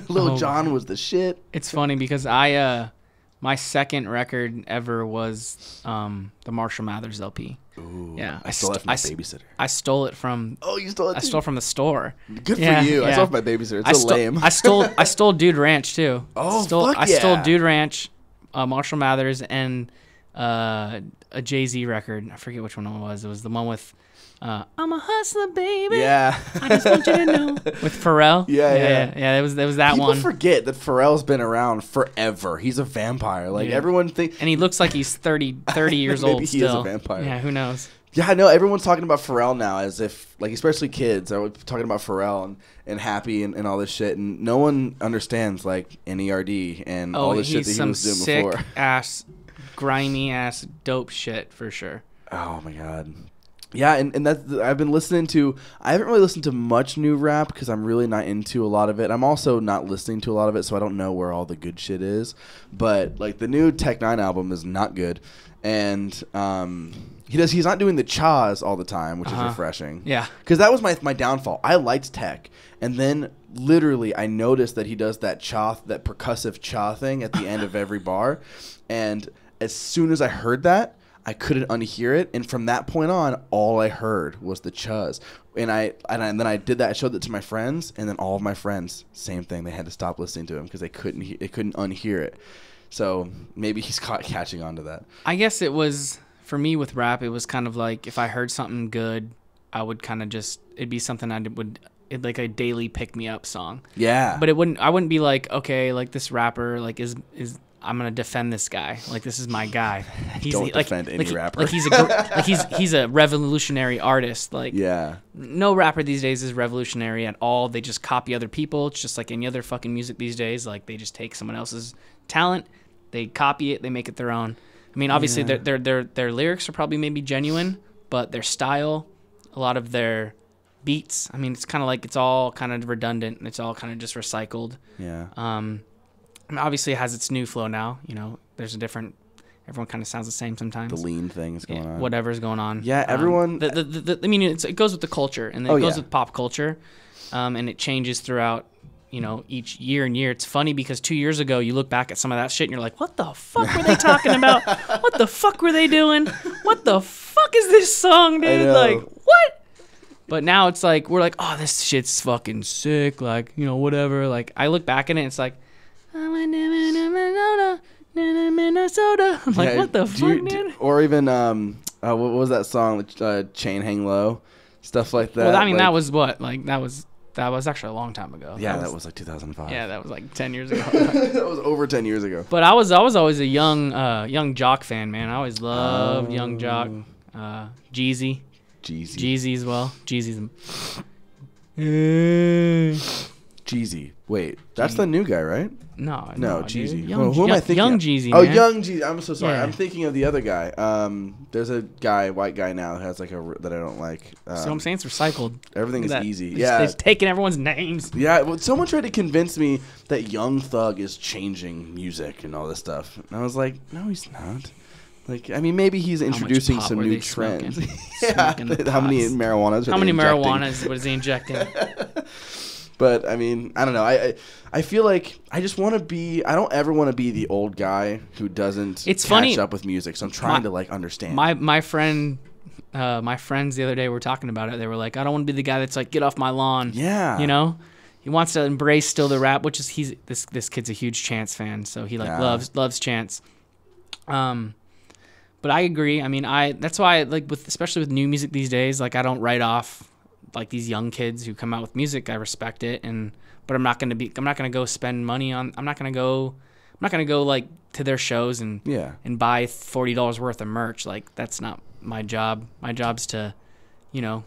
Lil Jon was the shit. It's funny because my second record ever was the Marshall Mathers LP. Ooh, yeah, I stole that from my babysitter. I stole it from. Oh, you stole it? I stole from the store. Good for you. Yeah. I stole it from my babysitter. It's lame. I stole Dude Ranch too. Oh, I stole Dude Ranch, Marshall Mathers, and a Jay-Z record. I forget which one it was. It was the one with I'm a hustler, baby. Yeah. I just want you to know. With Pharrell. Yeah. It was that People one. People forget that Pharrell's been around forever. He's a vampire. Like everyone thinks. And he looks like he's 30 years old still. Maybe he is a vampire. Yeah, who knows? Yeah, I know. Everyone's talking about Pharrell now as if, like, especially kids are talking about Pharrell and Happy and all this shit. And no one understands, like, NERD and all this shit that he was doing before. Sick-ass, grimy-ass, dope shit for sure. Oh, my God. Yeah, and that's I've been listening to. I haven't really listened to much new rap because I'm really not into a lot of it. I'm also not listening to a lot of it, so I don't know where all the good shit is. But like the new Tech Nine album is not good, and he's not doing the chas all the time, which is refreshing. Yeah, because that was my downfall. I liked Tech, and then literally I noticed that he does that percussive cha thing at the end of every bar, and as soon as I heard that, I couldn't unhear it, and from that point on, all I heard was the chuzz. And then I did that. I showed it to my friends, and then all of my friends, same thing. They had to stop listening to him because they couldn't unhear it. So maybe he's catching on to that. I guess it was for me with rap. It was kind of like if I heard something good, I would kind of it'd be something it'd like a daily pick me up song. Yeah. But I wouldn't be like, okay, like this rapper like is I'm gonna defend this guy. Like this is my guy. Don't defend any rapper. Like he's a revolutionary artist. Like no rapper these days is revolutionary at all. They just copy other people. It's just like any other fucking music these days. Like they just take someone else's talent, they copy it, they make it their own. I mean, obviously their lyrics are probably maybe genuine, but their style, a lot of their beats. I mean, it's kind of like it's all kind of redundant and it's all kind of just recycled. Yeah. I mean, obviously, it has its new flow now. You know, there's a different. Everyone kind of sounds the same sometimes. The lean thing is going on. Whatever's going on. Yeah, everyone. I mean, it goes with the culture, and it goes with pop culture, and it changes throughout. You know, each year and year. It's funny because 2 years ago, you look back at some of that shit, and you're like, "What the fuck were they talking about? What the fuck were they doing? What the fuck is this song, dude? Like, what?" But now it's like we're like, "Oh, this shit's fucking sick." Like, you know, whatever. Like, I look back at it, and it's like. Minnesota. I'm like, what the fuck, man? Or even, what was that song? Chain Hang Low, stuff like that. Well, I mean, that was what? Like, that was actually a long time ago. Yeah, that was like 2005. Yeah, that was like 10 years ago. That was over 10 years ago. But I was always a young Jock fan, man. I always loved Young Jock. Jeezy as well. Jeezy. Wait, that's the new guy, right? No, Jeezy. Who am I thinking? Young Jeezy. Oh, man. Young Jeezy. I'm so sorry. Yeah. I'm thinking of the other guy. There's a white guy now who has like that I don't like. So I'm saying it's recycled. Everything is easy. They're taking everyone's names. Yeah. Well, someone tried to convince me that Young Thug is changing music and all this stuff, and I was like, no, he's not. Like, I mean, maybe he's introducing some new trends. Yeah. How many marijuanas? How many marijuanas was he injecting? But I mean, I don't know. I feel like I just want to be. I don't ever want to be the old guy who doesn't catch up with music. So I'm trying to like understand. My friends the other day were talking about it. They were like, I don't want to be the guy that's like, get off my lawn. Yeah. You know, he wants to embrace still the rap, which is this kid's a huge Chance fan, so he like loves Chance. But I agree. I mean, that's why like especially with new music these days, like I don't write off. Like these young kids who come out with music, I respect it, but I'm not gonna go spend money on. I'm not gonna go like to their shows and buy $40 worth of merch. Like that's not my job. My job's to, you know,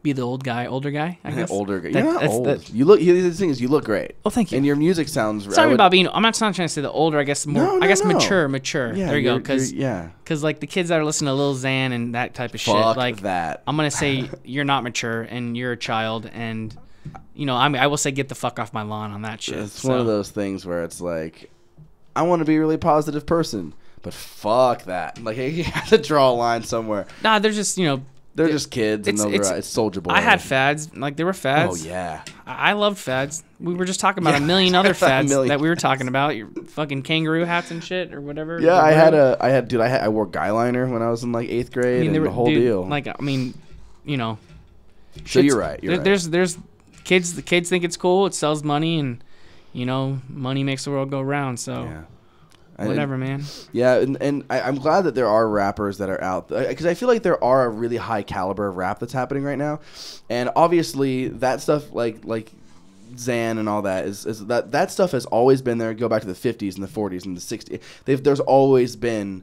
be the older guy. I guess. Older guy. You're not old. You look. The thing is, you look great. Well, thank you. And your music sounds. Sorry about being. I'm not trying to say the older. I guess more. I guess mature. Yeah, there you go. Because like the kids that are listening to Lil Xan and that type of shit. Like that. I'm gonna say you're not mature and you're a child and, you know, I will say get the fuck off my lawn on that shit. It's one of those things where it's like, I want to be a really positive person, but fuck that. Like you have to draw a line somewhere. Nah, they're just They're just kids, and it's Soulja Boy. I had fads. Like, there were fads. Oh, yeah. I loved fads. We were just talking about a million other fads that we were talking about. Your fucking kangaroo hats and shit or whatever. Yeah, I wore guy liner when I was in, like, 8th grade, and the whole deal. Like, I mean, you know. So you're right. There's kids. The kids think it's cool. It sells money, and, you know, money makes the world go round, so. Yeah. Whatever, man. Yeah, and I'm glad that there are rappers that are out, because I feel like there are a really high caliber of rap that's happening right now, and obviously that stuff like Xan and all that is that stuff has always been there. Go back to the 50s and the 40s and the 60s. There's always been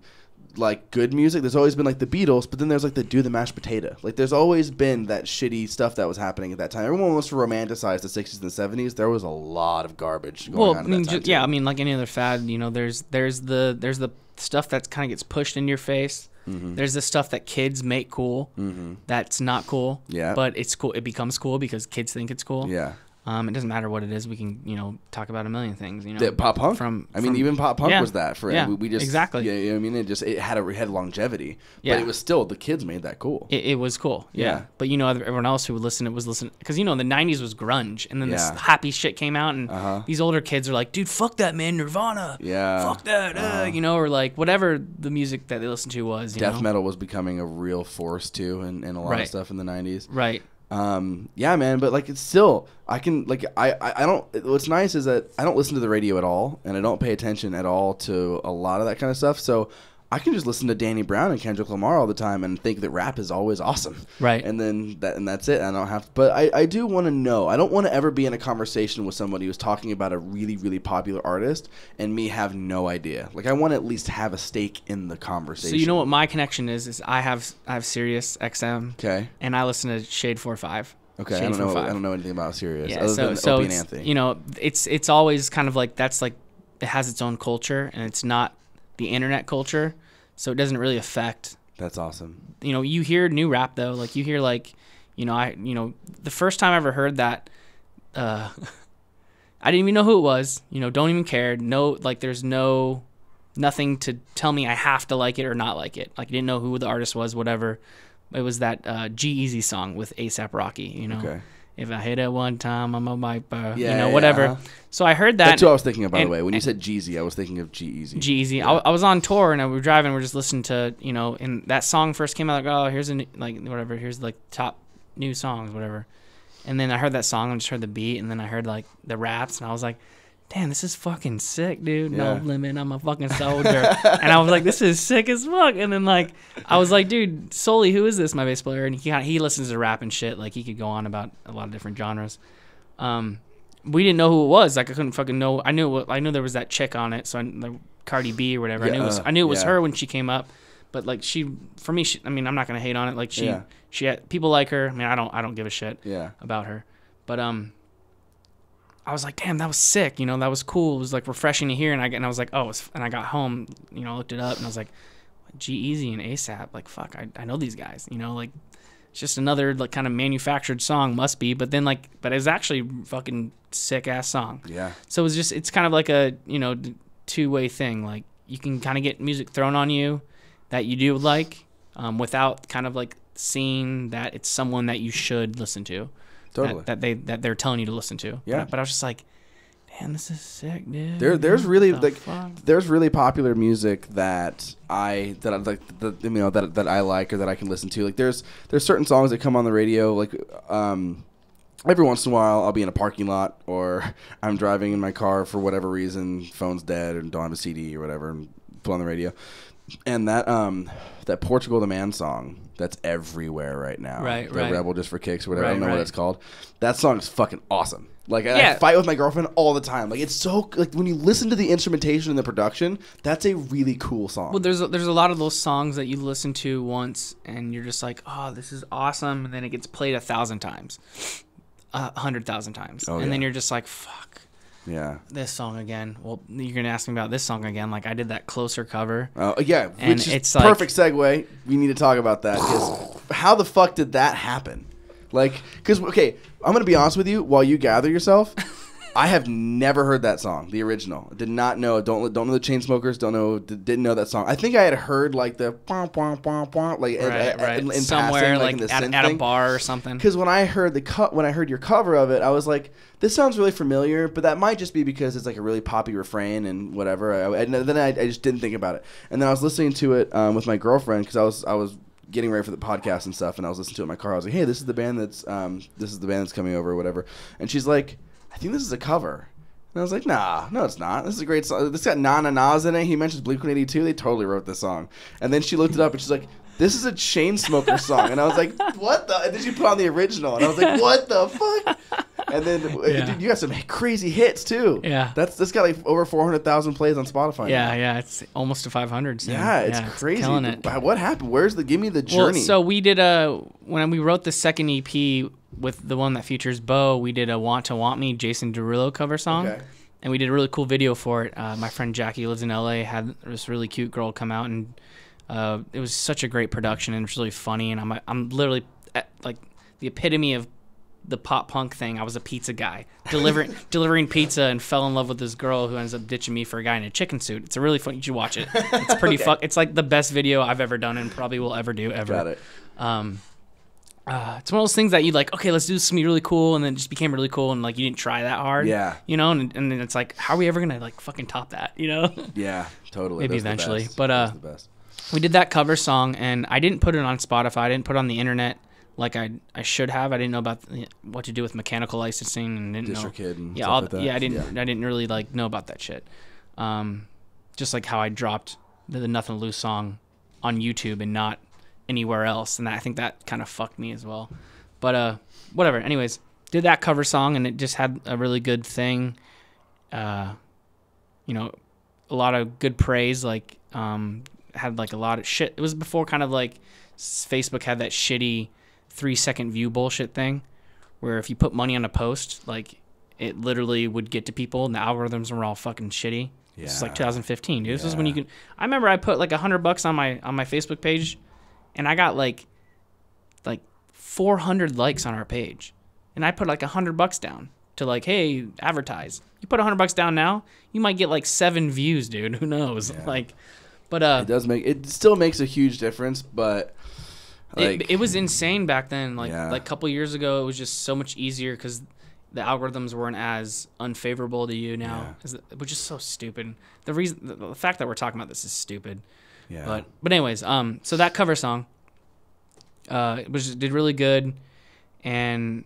like good music. There's always been like the Beatles, but then there's like the Do the Mashed Potato. Like there's always been that shitty stuff that was happening at that time. Everyone wants to romanticize the 60s and the 70s. There was a lot of garbage going on at that time. Yeah, I mean, like any other fad, you know, there's the stuff that kind of gets pushed in your face. Mm-hmm. There's the stuff that kids make cool. Mm-hmm. That's not cool. Yeah. But it's cool. It becomes cool because kids think it's cool. Yeah. It doesn't matter what it is. We can, you know, talk about a million things. You know, pop punk. Even pop punk was that for we just exactly. Yeah, you know what I mean, it had longevity. Yeah. But it was still the kids made that cool. It was cool. Yeah. But you know, everyone else who would listen, because you know the '90s was grunge, and then this happy shit came out, and these older kids are like, dude, fuck that, man, Nirvana. Yeah. Fuck that. You know, or like whatever the music that they listened to was. Death metal was becoming a real force too, and a lot of stuff in the '90s. Right. Yeah, man, but like it's still, I can like I don't. What's nice is that I don't listen to the radio at all, and I don't pay attention at all to a lot of that kind of stuff. So I can just listen to Danny Brown and Kendrick Lamar all the time and think that rap is always awesome. Right. And then that's it. I don't have to, but I do want to know. I don't want to ever be in a conversation with somebody who's talking about a really, really popular artist and me have no idea. Like I want to at least have a stake in the conversation. So you know what my connection is I have Sirius XM. Okay. And I listen to Shade 45. Okay. Shade I don't know anything about Sirius other than Opie and Anthony. You know, it's always kind of like that's like it has its own culture and it's not the internet culture. So it doesn't really affect. That's awesome. You know, you hear new rap though. Like you hear like, you know, the first time I ever heard that, I didn't even know who it was. You know, don't even care. No, like there's nothing to tell me I have to like it or not like it. Like I didn't know who the artist was, whatever. It was that G-Eazy song with A$AP Rocky. You know. Okay. If I hit it one time, I'm a viper. You know, whatever. Uh-huh. So I heard that. That's what I was thinking of, by the way. When you said Jeezy, I was thinking of G-Eazy. G-Eazy. Yeah. I was on tour, and we were driving. We're just listening to, you know, and that song first came out, like, oh, here's here's like top new songs, whatever. And then I heard that song, and just heard the beat, and then I heard like the raps, and I was like, damn, this is fucking sick, dude. No limit, I'm a fucking soldier. And I was like, this is sick as fuck. And then like, I was like, dude, Sully, who is this, my bass player? And he listens to rap and shit. Like he could go on about a lot of different genres. We didn't know who it was. Like I couldn't fucking know. I knew there was that chick on it. So the Cardi B or whatever. I knew it was her when she came up. But like for me, I mean, I'm not gonna hate on it. Like she had, people like her. I mean, I don't give a shit about her. But I was like, damn, that was sick. You know, that was cool. It was like refreshing to hear. And I was like, oh, and I got home, you know, looked it up and I was like, G-Eazy and A$AP, like, fuck, I know these guys, you know, like it's just another like kind of manufactured song must be, but it's actually fucking sick ass song. Yeah. So it's kind of like a, you know, two-way thing. Like you can kind of get music thrown on you that you do like, without kind of like seeing that it's someone that you should listen to. Totally. That they're telling you to listen to. Yeah. But I was just like, damn, this is sick, dude. There's really there's really popular music that I like that I like or that I can listen to. Like there's certain songs that come on the radio like every once in a while I'll be in a parking lot or I'm driving in my car for whatever reason, phone's dead or don't have a CD or whatever, and put on the radio. And that Portugal the Man song that's everywhere right now. Right. Rebel Just for Kicks or whatever. I don't know what it's called. That song is fucking awesome. Like I fight with my girlfriend all the time. Like it's so like when you listen to the instrumentation and the production, that's a really cool song. Well, there's a lot of those songs that you listen to once and you're just like, oh, this is awesome, and then it gets played 1,000 times, 100,000 times, and then you're just like, fuck. Yeah. This song again. Well, you're going to ask me about this song again. Like, I did that Closer cover. Oh, yeah. And which is it's perfect segue. We need to talk about that. Because how the fuck did that happen? Like, because, okay, I'm going to be honest with you. While you gather yourself, I have never heard that song, the original. Did not know. Don't know the Chainsmokers. Didn't know that song. I think I had heard like the like in somewhere passing, like in the at a bar or something. Because when I heard your cover of it, I was like, this sounds really familiar, but that might just be because it's like a really poppy refrain and whatever. Then I just didn't think about it. And then I was listening to it with my girlfriend because I was getting ready for the podcast and stuff, and I was listening to it in my car. I was like, hey, this is the band that's coming over or whatever. And she's like, I think this is a cover. And I was like, nah, no, it's not. This is a great song. This got Na Na Na's in it. He mentions Blink-182. They totally wrote this song. And then she looked it up, and she's like, this is a Chainsmokers song. And I was like, what the? And then she put on the original, and I was like, what the fuck? And then Yeah. dude, you got some crazy hits too. Yeah. That's got like over 400,000 plays on Spotify. Yeah, now. yeah, it's almost to 500 soon. Yeah, it's crazy. Killing it. What happened? Give me the journey. Well, so we did when we wrote the second EP with the one that features Bo, we did a Want to Want Me Jason Derulo cover song. Okay. And we did a really cool video for it. My friend Jackie lives in LA, had this really cute girl come out, and it was such a great production, and it was really funny. And I'm literally like the epitome of the pop punk thing. I was a pizza guy delivering pizza, and fell in love with this girl who ends up ditching me for a guy in a chicken suit. It's a really fun. You should watch it. It's pretty Okay. It's like the best video I've ever done and probably will ever do ever. Got it. It's one of those things that you like, okay, let's do this, be really cool, and then it just became really cool, and like you didn't try that hard. Yeah. You know, and then it's like, how are we ever gonna like fucking top that? You know? Yeah, totally. Maybe That's the eventually. best. But That's the best. we did that cover song, and I didn't put it on Spotify. I didn't put it on the internet like I should have. I didn't know about what to do with mechanical licensing, and didn't know. DistroKid and Yeah, stuff like that. I didn't really like know about that shit. Just like how I dropped the Nothing to Lose song on YouTube and not anywhere else, and I think that kind of fucked me as well. But whatever. Anyways, did that cover song, and it just had a really good thing. You know, a lot of good praise. Like had like a lot of shit. It was before kind of like Facebook had that shitty 3-second view bullshit thing, where if you put money on a post, like it literally would get to people, and the algorithms were all fucking shitty. Yeah. This is like 2015, dude. This is when you could. I remember I put like $100 on my Facebook page, and I got like 400 likes on our page, and I put like $100 down to like, hey, advertise. You put $100 down now, you might get like 7 views, dude. Who knows? Yeah. Like, but it still makes a huge difference, but like it was insane back then. Like Yeah. like a couple years ago, it was just so much easier because the algorithms weren't as unfavorable to you now, which is so stupid. The fact that we're talking about this is stupid. yeah. But anyways, so that cover song, did really good, and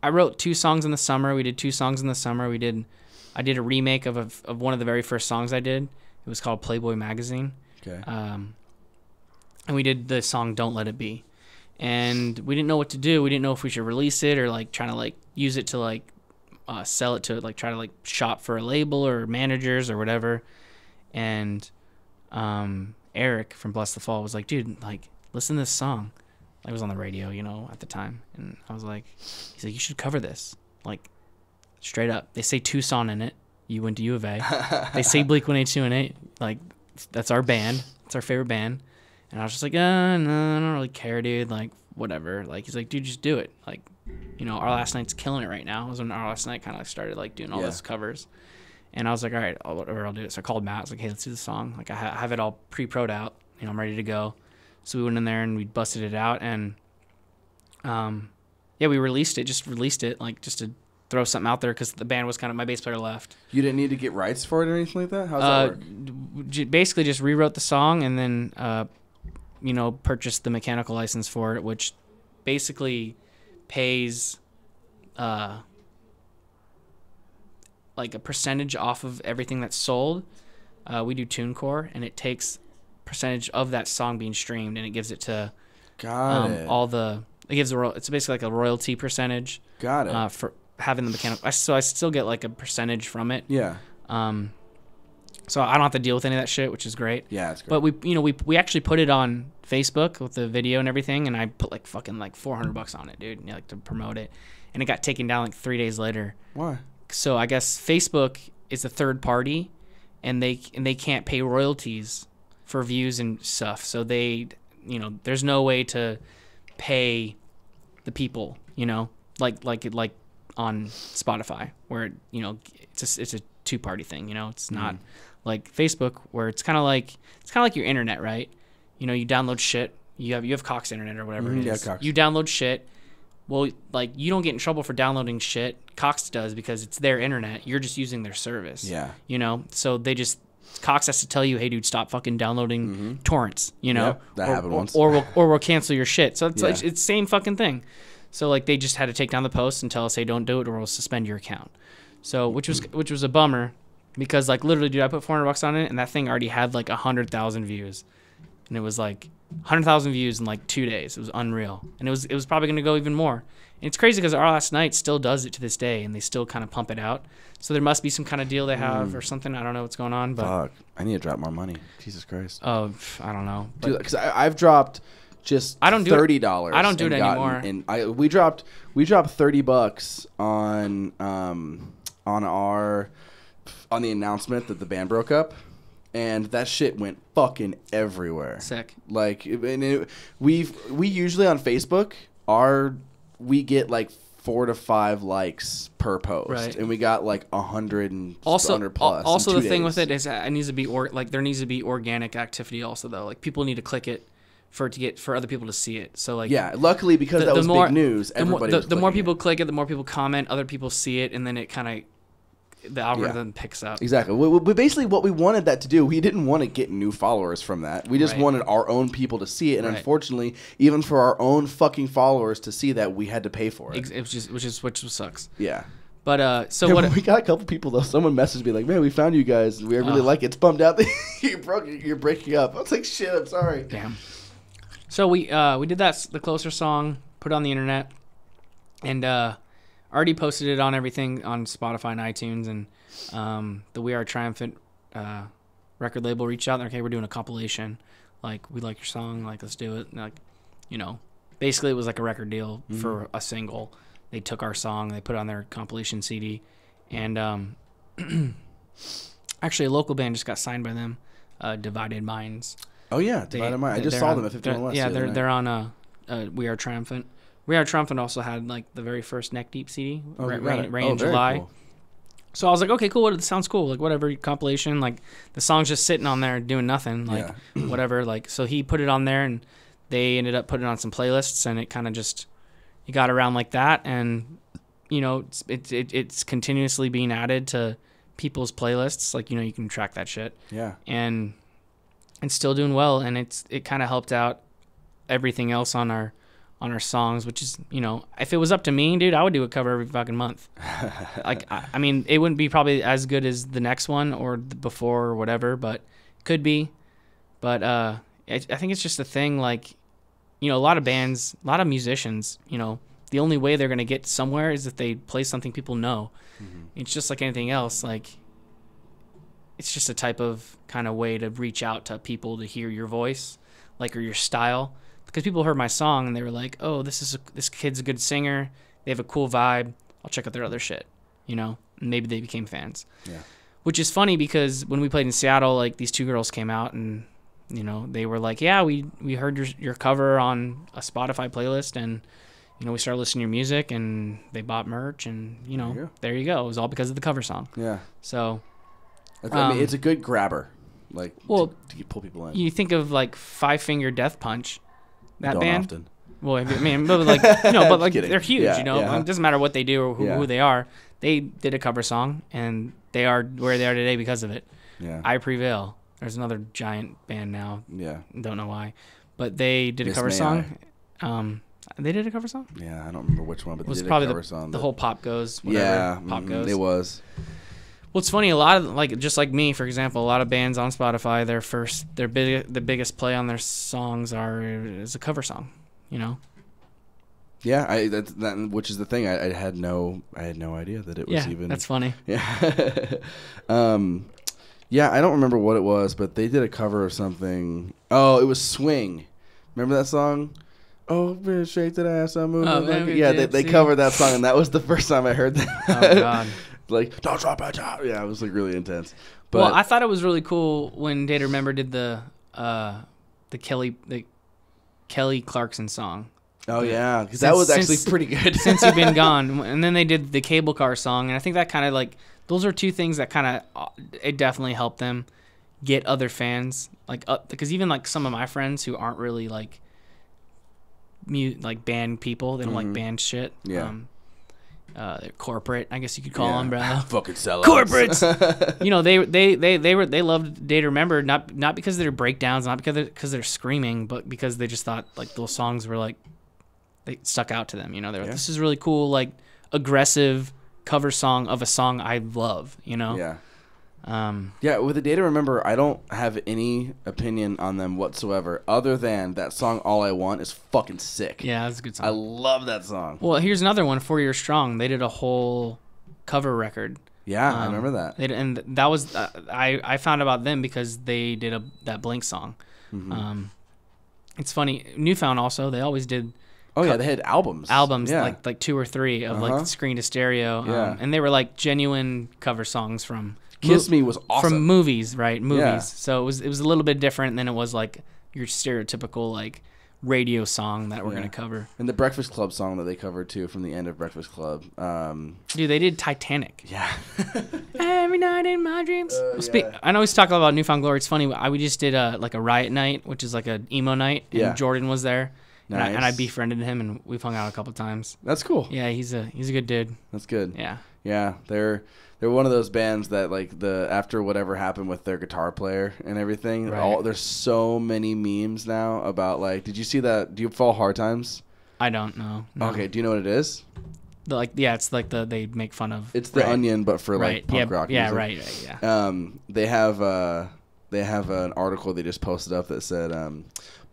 I wrote 2 songs in the summer. We did 2 songs in the summer. I did a remake of one of the very first songs I did. It was called Playboy Magazine. Okay. And we did the song Don't Let It Be. And we didn't know what to do. We didn't know if we should release it or like trying to like use it to like sell it to like try to like shop for a label or managers or whatever. And Eric from Bless the Fall was like, dude, like listen to this song. I was on the radio, you know, at the time. And I was like, he's like, you should cover this. Like straight up. They say Tucson in it. You went to U of A. They say Blink-182 in it. Like that's our band. It's our favorite band. And I was just like, no, I don't really care, dude. Like, whatever. Like, he's like, dude, just do it. Like, you know, Our Last Night's killing it right now. It was when Our Last Night kind of like started like doing all those covers. And I was like, all right, whatever, I'll do it. So I called Matt. I was like, hey, let's do the song. Like, I have it all pre-pro'd out. You know, I'm ready to go. So we went in there and we busted it out. And, yeah, we released it, like, just to throw something out there because the band was kind of, my bass player left. You didn't need to get rights for it or anything like that? How's that work? Basically just rewrote the song and then, you know, purchased the mechanical license for it, which basically pays like a percentage off of everything that's sold. We do TuneCore, and it takes percentage of that song being streamed, and it gives it to it's basically like a royalty percentage. Got it. For having the mechanical. So I still get like a percentage from it. Yeah. So I don't have to deal with any of that shit, which is great. Yeah, it's great. But we actually put it on Facebook with the video and everything, and I put like fucking like $400 on it, dude, you know, like to promote it, and it got taken down like 3 days later. Why? So I guess Facebook is a third party, and they can't pay royalties for views and stuff. So they, you know, there's no way to pay the people, you know, like on Spotify, where, you know, it's a two-party thing, you know. It's not like Facebook, where it's kind of like your internet, right? You know, you download shit. You have Cox internet or whatever it is. Yeah, Cox. You download shit. Well, like, you don't get in trouble for downloading shit. Cox does, because it's their internet. You're just using their service. Yeah. You know, so Cox has to tell you, hey, dude, stop fucking downloading torrents. You know, Yep, that happened once. Or we'll cancel your shit. So it's like, it's the same fucking thing. So like, they just had to take down the post and tell us, hey, don't do it, or we'll suspend your account. So which was a bummer, because like literally, dude, I put $400 on it, and that thing already had like 100,000 views, and it was like 100,000 views in like 2 days. It was unreal, and it was probably gonna go even more. it's crazy because Our Last Night still does it to this day, and they still kind of pump it out. So there must be some kind of deal they have or something. I don't know what's going on. But fuck, I need to drop more money. Jesus Christ. Oh, I don't know. Dude, because I've dropped just $30. I don't do it anymore. And we dropped $30 on the announcement that the band broke up. And that shit went fucking everywhere. Sick. Like, we usually on Facebook we get like 4 to 5 likes per post, right. And we got like 100 and also 100 plus. Also, the thing with it is it needs to be there needs to be organic activity also though. Like people need to click it for other people to see it. So like luckily because that was big news, everybody was the more clicking people click it, the more people comment, other people see it, and then it kind of the algorithm picks up. Exactly. We basically what we wanted that to do. We didn't want to get new followers from that. We just wanted our own people to see it, and unfortunately, even for our own fucking followers to see that, we had to pay for it. Which sucks. Yeah. But so what? We got a couple people though. Someone messaged me like, "Man, we found you guys. We really like it. It's bummed out that you're breaking up." I was like, "Shit, I'm sorry." Damn. So we did the Closer song, put it on the internet, and already posted it on everything on Spotify and iTunes, and the We Are Triumphant record label reached out. Okay, we're doing a compilation. Like, we like your song. Like, let's do it. And like, basically it was like a record deal for a single. They took our song, they put it on their compilation CD, and actually a local band just got signed by them, Divided Minds. Oh yeah, Divided Minds. I just saw them at 51 West. Yeah, they're on We Are Triumphant. We Are Triumphant also had like the very first Neck Deep CD, Rain in July. Cool. So I was like, okay, cool. It sounds cool. Like whatever compilation, like the song's just sitting on there doing nothing, like whatever. Like so he put it on there, and they ended up putting it on some playlists, and it kind of just you got around like that, and it's continuously being added to people's playlists. Like you can track that shit. Yeah. And it's still doing well, and it kind of helped out everything else on our songs, which is, if it was up to me, dude, I would do a cover every fucking month. Like, I mean, it wouldn't be probably as good as the next one or the before or whatever, but could be. But I think it's just a thing, like, a lot of bands, a lot of musicians, the only way they're going to get somewhere is if they play something people know. Mm-hmm. It's just like anything else. Like, it's just a type of kind of way to reach out to people to hear your voice, like, or your style. Because people heard my song and they were like, "Oh, this kid's a good singer. They have a cool vibe. I'll check out their other shit." And maybe they became fans. Yeah. Which is funny because when we played in Seattle, like these two girls came out and they were like, "Yeah, we heard your cover on a Spotify playlist and we started listening to your music and they bought merch and there you go. It was all because of the cover song." Yeah. So I mean, it's a good grabber, like to pull people in. You think of like Five Finger Death Punch. That band? Often. Well, I mean, but like, but like they're huge, Yeah. It doesn't matter what they do or who they are. They did a cover song, and they are where they are today because of it. Yeah. I Prevail. There's another giant band now. Yeah. Don't know why, but they did a cover song. They did a cover song? Yeah, I don't remember which one, but it was they did probably a cover song. The whole Pop Goes, whatever. Yeah, Pop Goes. It was. Well, it's funny. A lot of just like me, for example, a lot of bands on Spotify, the biggest play on their songs is a cover song. Yeah, that which is the thing. I had no idea that it was even. Yeah, that's funny. Yeah. Yeah, I don't remember what it was, but they did a cover of something. Oh, it was Swing. Remember that song? Oh, bitch, shake that ass, I'm moving. Yeah, they covered that song, and that was the first time I heard that. Oh God. Like, don't drop it down. Yeah, it was like really intense. But well, I thought it was really cool when Data Remember did the Kelly Clarkson song. Oh yeah, because that was actually pretty good. Since You've Been Gone, and then they did the Cable Car song, and I think that kind of like those are two things that kind of it definitely helped them get other fans, because even like some of my friends who aren't really like band people, they don't like band shit. Yeah. They're corporate, I guess you could call them, bro. Fucking sellouts. Corporates. They loved Day to Remember, not because of their breakdowns, not because they're screaming, but because they just thought like those songs were like they stuck out to them. They're like, this is really cool, like aggressive cover song of a song I love. Yeah. Yeah, with the Day to Remember, I don't have any opinion on them whatsoever, other than that song "All I Want" is fucking sick. Yeah, that's a good song. I love that song. Well, here's another one. 4 Years Strong. They did a whole cover record. Yeah, I remember that. And that was I found about them because they did that Blink song. Mm-hmm. It's funny. Newfound also. They always did. Oh yeah, they had albums. Yeah. like 2 or 3 of like screen to stereo. Yeah. And they were like genuine cover songs from Kiss Me was awesome. From movies, right? Movies. Yeah. So it was a little bit different than it was like your stereotypical like radio song that we're gonna cover. And the Breakfast Club song that they covered too from the end of Breakfast Club. Dude, they did Titanic. Yeah. Every night in my dreams. Yeah. I know he's talking about Newfound Glory. It's funny. We just did a Riot Night, which is like a emo night, and Jordan was there. Nice. And I befriended him, and we've hung out a couple times. That's cool. Yeah, he's a good dude. That's good. Yeah. Yeah, they're one of those bands that like after whatever happened with their guitar player and everything. Right. There's so many memes now about like. Did you see that? Do you follow Hard Times? I don't know. No. Okay. Do you know what it is? It's like they make fun of. It's the Onion, but for like punk rock. Yeah. music. Right. Yeah. They have an article they just posted up that said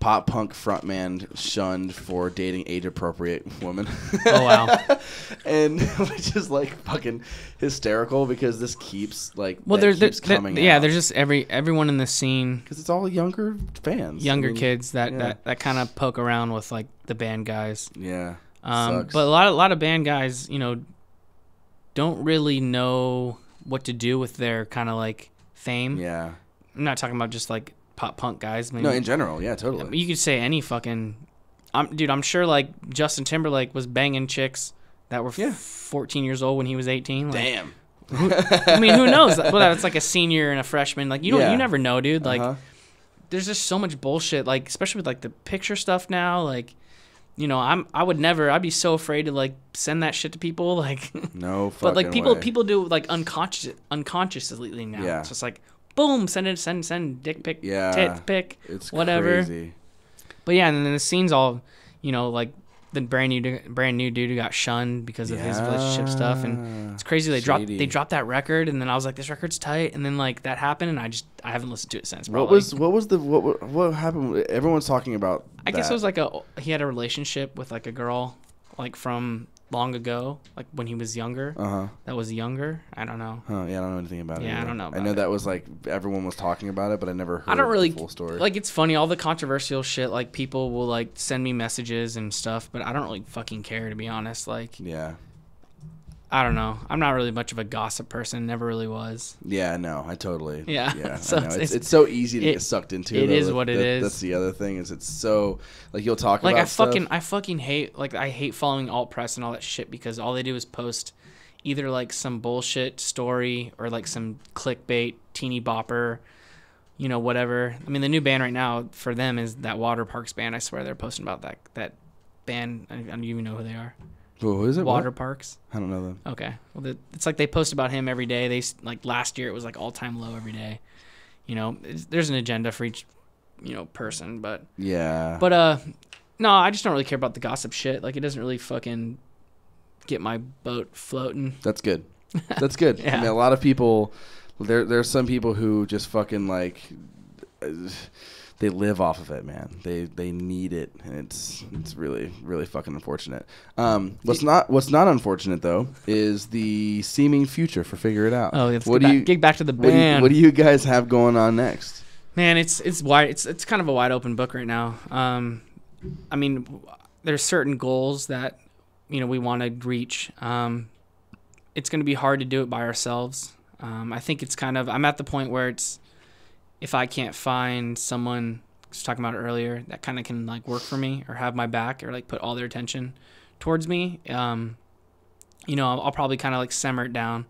pop punk frontman shunned for dating age appropriate woman. Oh wow. And which is like fucking hysterical because this keeps like there's coming out. Yeah, there's just everyone in the scene because it's all younger fans, kids that kind of poke around with like the band guys. Yeah. But a lot of band guys, don't really know what to do with their kind of like fame. Yeah. I'm not talking about just like pop punk guys. No, in general, yeah, totally. You could say any fucking, I'm sure like Justin Timberlake was banging chicks that were 14 years old when he was 18. Like, damn. I mean, who knows? Well, it's like a senior and a freshman. Like you never know, dude. Like there's just so much bullshit. Like especially with like the picture stuff now. Like I'd be so afraid to like send that shit to people. Like no fucking but like way. people do like unconsciously now. Yeah. It's just like boom, send dick pic, tit pic, it's whatever. Crazy. But yeah, and then the scene's all, like the brand new dude who got shunned because of his relationship stuff, and it's crazy. They dropped that record, and then I was like, this record's tight, and then like that happened, and I haven't listened to it since. Probably. What happened? Everyone's talking about. I guess it was like he had a relationship with like a girl, like from long ago, like when he was younger. That was younger. I don't know. Yeah, I don't know anything about it. Yeah, either. I don't know. I know that was like everyone was talking about it, but I never heard the full story. Like it's funny, all the controversial shit. Like people will like send me messages and stuff, but I don't really fucking care, to be honest. Like yeah, I don't know. I'm not really much of a gossip person. Never really was. Yeah, no, I totally. Yeah. So I know. It's so easy to get sucked into. It is what it is. That's the other thing. It's so like you'll talk like about I fucking hate I hate following alt press and all that shit because all they do is post either like some bullshit story or like some clickbait teeny bopper, whatever. I mean, the new band right now for them is that Water Parks band. I swear they're posting about that band. I don't even know who they are. Who is it? Water Parks. I don't know them. Okay. Well, it's like they post about him every day. They like last year it was like all-time low every day. There's an agenda for each, person, but yeah. But no, I just don't really care about the gossip shit. Like it doesn't really fucking get my boat floating. That's good. That's good. Yeah. I mean, a lot of people. There's some people who just fucking like. They live off of it, man. They need it, and it's really really fucking unfortunate. What's not unfortunate though is the seeming future for Figure It Out. Oh, let's get back to the band. What do you guys have going on next? Man, it's wide. It's kind of a wide open book right now. I mean, there's certain goals that we want to reach. It's going to be hard to do it by ourselves. I think it's I'm at the point where it's. If I can't find someone, I was talking about it earlier, that kind of can like work for me or have my back or like put all their attention towards me, I'll probably kind of like simmer it down,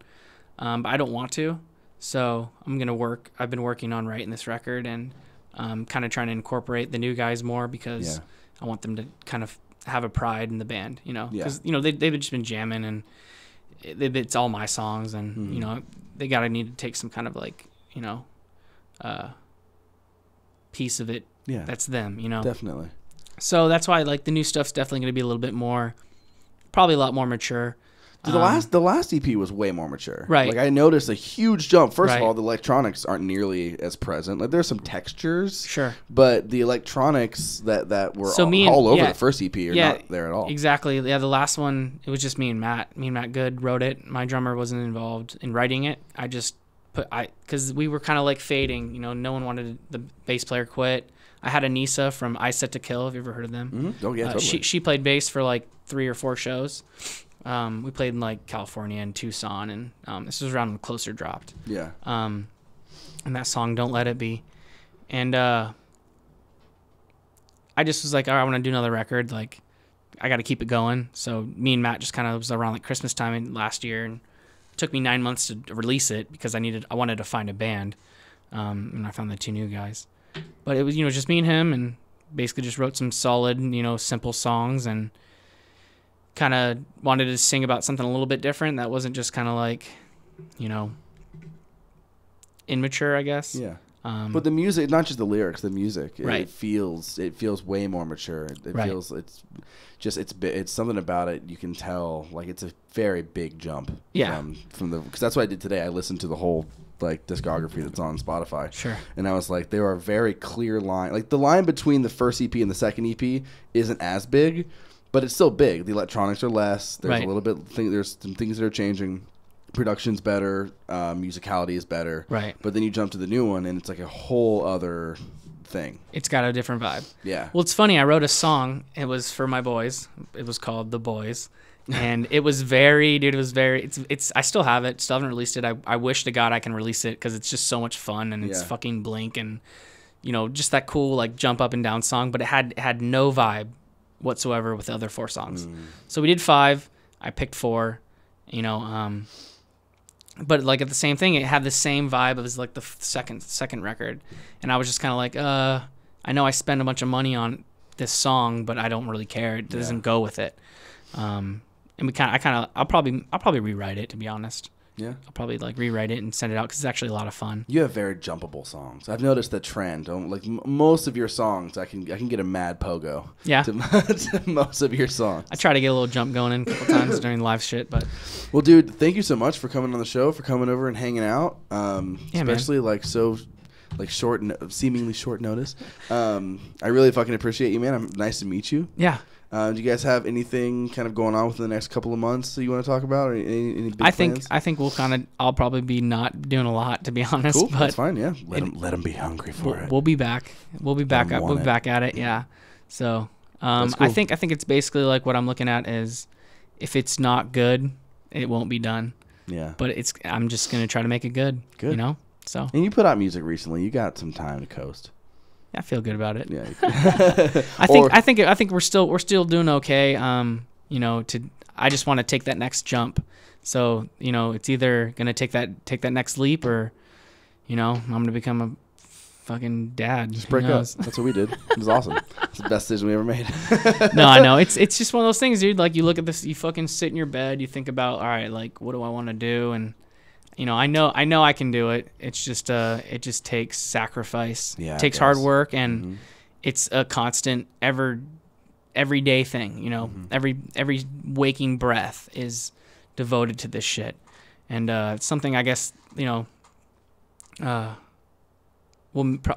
but I don't want to. So I'm going to work. I've been working on writing this record and kind of trying to incorporate the new guys more because I want them to kind of have a pride in the band, because, they've just been jamming and it's all my songs and, they need to take some kind of like, piece of it that's them, Definitely. So that's why like the new stuff's definitely going to be a little bit more, probably a lot more mature. Dude, the last EP was way more mature. Right. Like I noticed a huge jump. First of Right. all, the electronics aren't nearly as present. Like there's some textures. Sure. But the electronics that were So all over the first EP are yeah, not there at all. Exactly. Yeah, the last one, it was just me and Matt. Me and Matt Good wrote it. My drummer wasn't involved in writing it. I just because we were kind of like fading. You know, no one wanted the bass player quit. I had Anissa from I Set to Kill. Have you ever heard of them? Mm-hmm. Oh yeah, totally. She played bass for like 3 or 4 shows. We played in like California and Tucson, and this was around when Closer dropped. Yeah. And that song "Don't Let It Be," and I just was like, all right, I want to do another record. Like, I got to keep it going. So me and Matt just kind of was around like Christmas time last year, and it took me 9 months to release it because I wanted to find a band, and I found the 2 new guys. But it was just me and him, and basically just wrote some solid simple songs and kind of wanted to sing about something a little bit different that wasn't just kind of like, immature, I guess. Yeah. But the music, not just the lyrics, the music, right. it feels way more mature. It right. feels it's something about it you can tell like it's a very big jump. Yeah. From because that's what I did today. I listened to the whole like discography that's on Spotify. Sure. And I was like, there are very clear line. Like the line between the first EP and the second EP isn't as big. But it's still big. The electronics are less. There's right. a little bit. There's some things that are changing. Production's better. Musicality is better. Right. But then you jump to the new one, and it's like a whole other thing. It's got a different vibe. Yeah. Well, it's funny. I wrote a song. It was for my boys. It was called "The Boys," and it was very, dude. It was very. It's. I still have it. Still haven't released it. I wish to God I can release it because it's just so much fun and it's fucking Blink and, just that cool like jump up and down song. But it had no vibe whatsoever with the other 4 songs. So we did 5. I picked 4, but like at the same thing, it had the same vibe as like the second record. And I was just kind of like, I know I spend a bunch of money on this song, but I don't really care. It doesn't go with it. And I'll probably rewrite it, to be honest. Yeah. I'll probably like rewrite it and send it out because it's actually a lot of fun. You have very jumpable songs. I've noticed the trend. Like most of your songs, I can get a mad pogo. Yeah. To most of your songs. I try to get a little jump going in a couple times during live shit, but. Well, dude, thank you so much for coming on the show, for coming over and hanging out. Especially man. Like seemingly short notice. I really fucking appreciate you, man. Nice to meet you. Yeah. Do you guys have anything kind of going on within the next couple of months that you want to talk about, or any big plans? I think I'll probably be not doing a lot, to be honest. Cool, but that's fine. Yeah, let them be hungry for it. We'll be back. We'll be back at it. Yeah. So cool. I think it's basically like what I'm looking at is, if it's not good, it won't be done. Yeah. But I'm just gonna try to make it good. Good. So. And you put out music recently. You got some time to coast. I feel good about it. Yeah. I think we're still doing okay. I just want to take that next jump. So, it's either going to take that next leap or, I'm going to become a fucking dad. Just break up. That's what we did. It was awesome. It's the best decision we ever made. No, I know. It's just one of those things, dude. Like you look at this, you fucking sit in your bed, you think about, all right, like what do I want to do? And I know I can do it. It's just it just takes sacrifice. Yeah, it takes hard work, and it's a constant everyday thing. Every waking breath is devoted to this shit, and it's something I guess will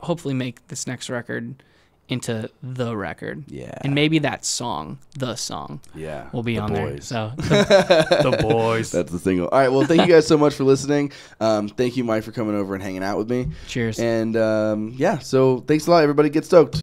hopefully make this next record into the record. Yeah. And maybe that song, the song, will be on there. So the boys. That's the single. All right. Well, thank you guys so much for listening. Thank you, Mike, for coming over and hanging out with me. Cheers. And so thanks a lot, everybody. Get stoked.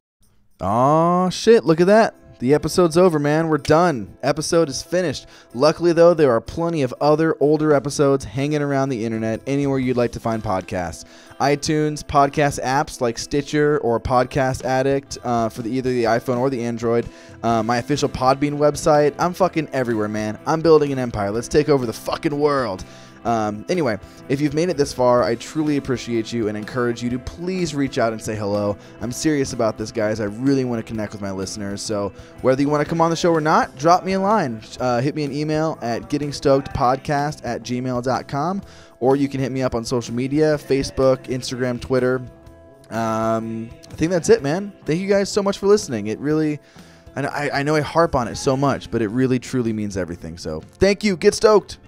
Aw, shit. Look at that. The episode's over, man. We're done. Episode is finished. Luckily, though, there are plenty of other older episodes hanging around the internet anywhere you'd like to find podcasts. iTunes, podcast apps like Stitcher or Podcast Addict for either the iPhone or the Android. My official Podbean website. I'm fucking everywhere, man. I'm building an empire. Let's take over the fucking world. Anyway, if you've made it this far, I truly appreciate you and encourage you to please reach out and say hello. I'm serious about this, guys. I really want to connect with my listeners. So whether you want to come on the show or not, drop me a line. Hit me an email at gettingstokedpodcast@gmail.com, or you can hit me up on social media, Facebook, Instagram, Twitter. I think that's it, man. Thank you guys so much for listening. It really I know I harp on it so much, but it really truly means everything. So thank you. Get stoked.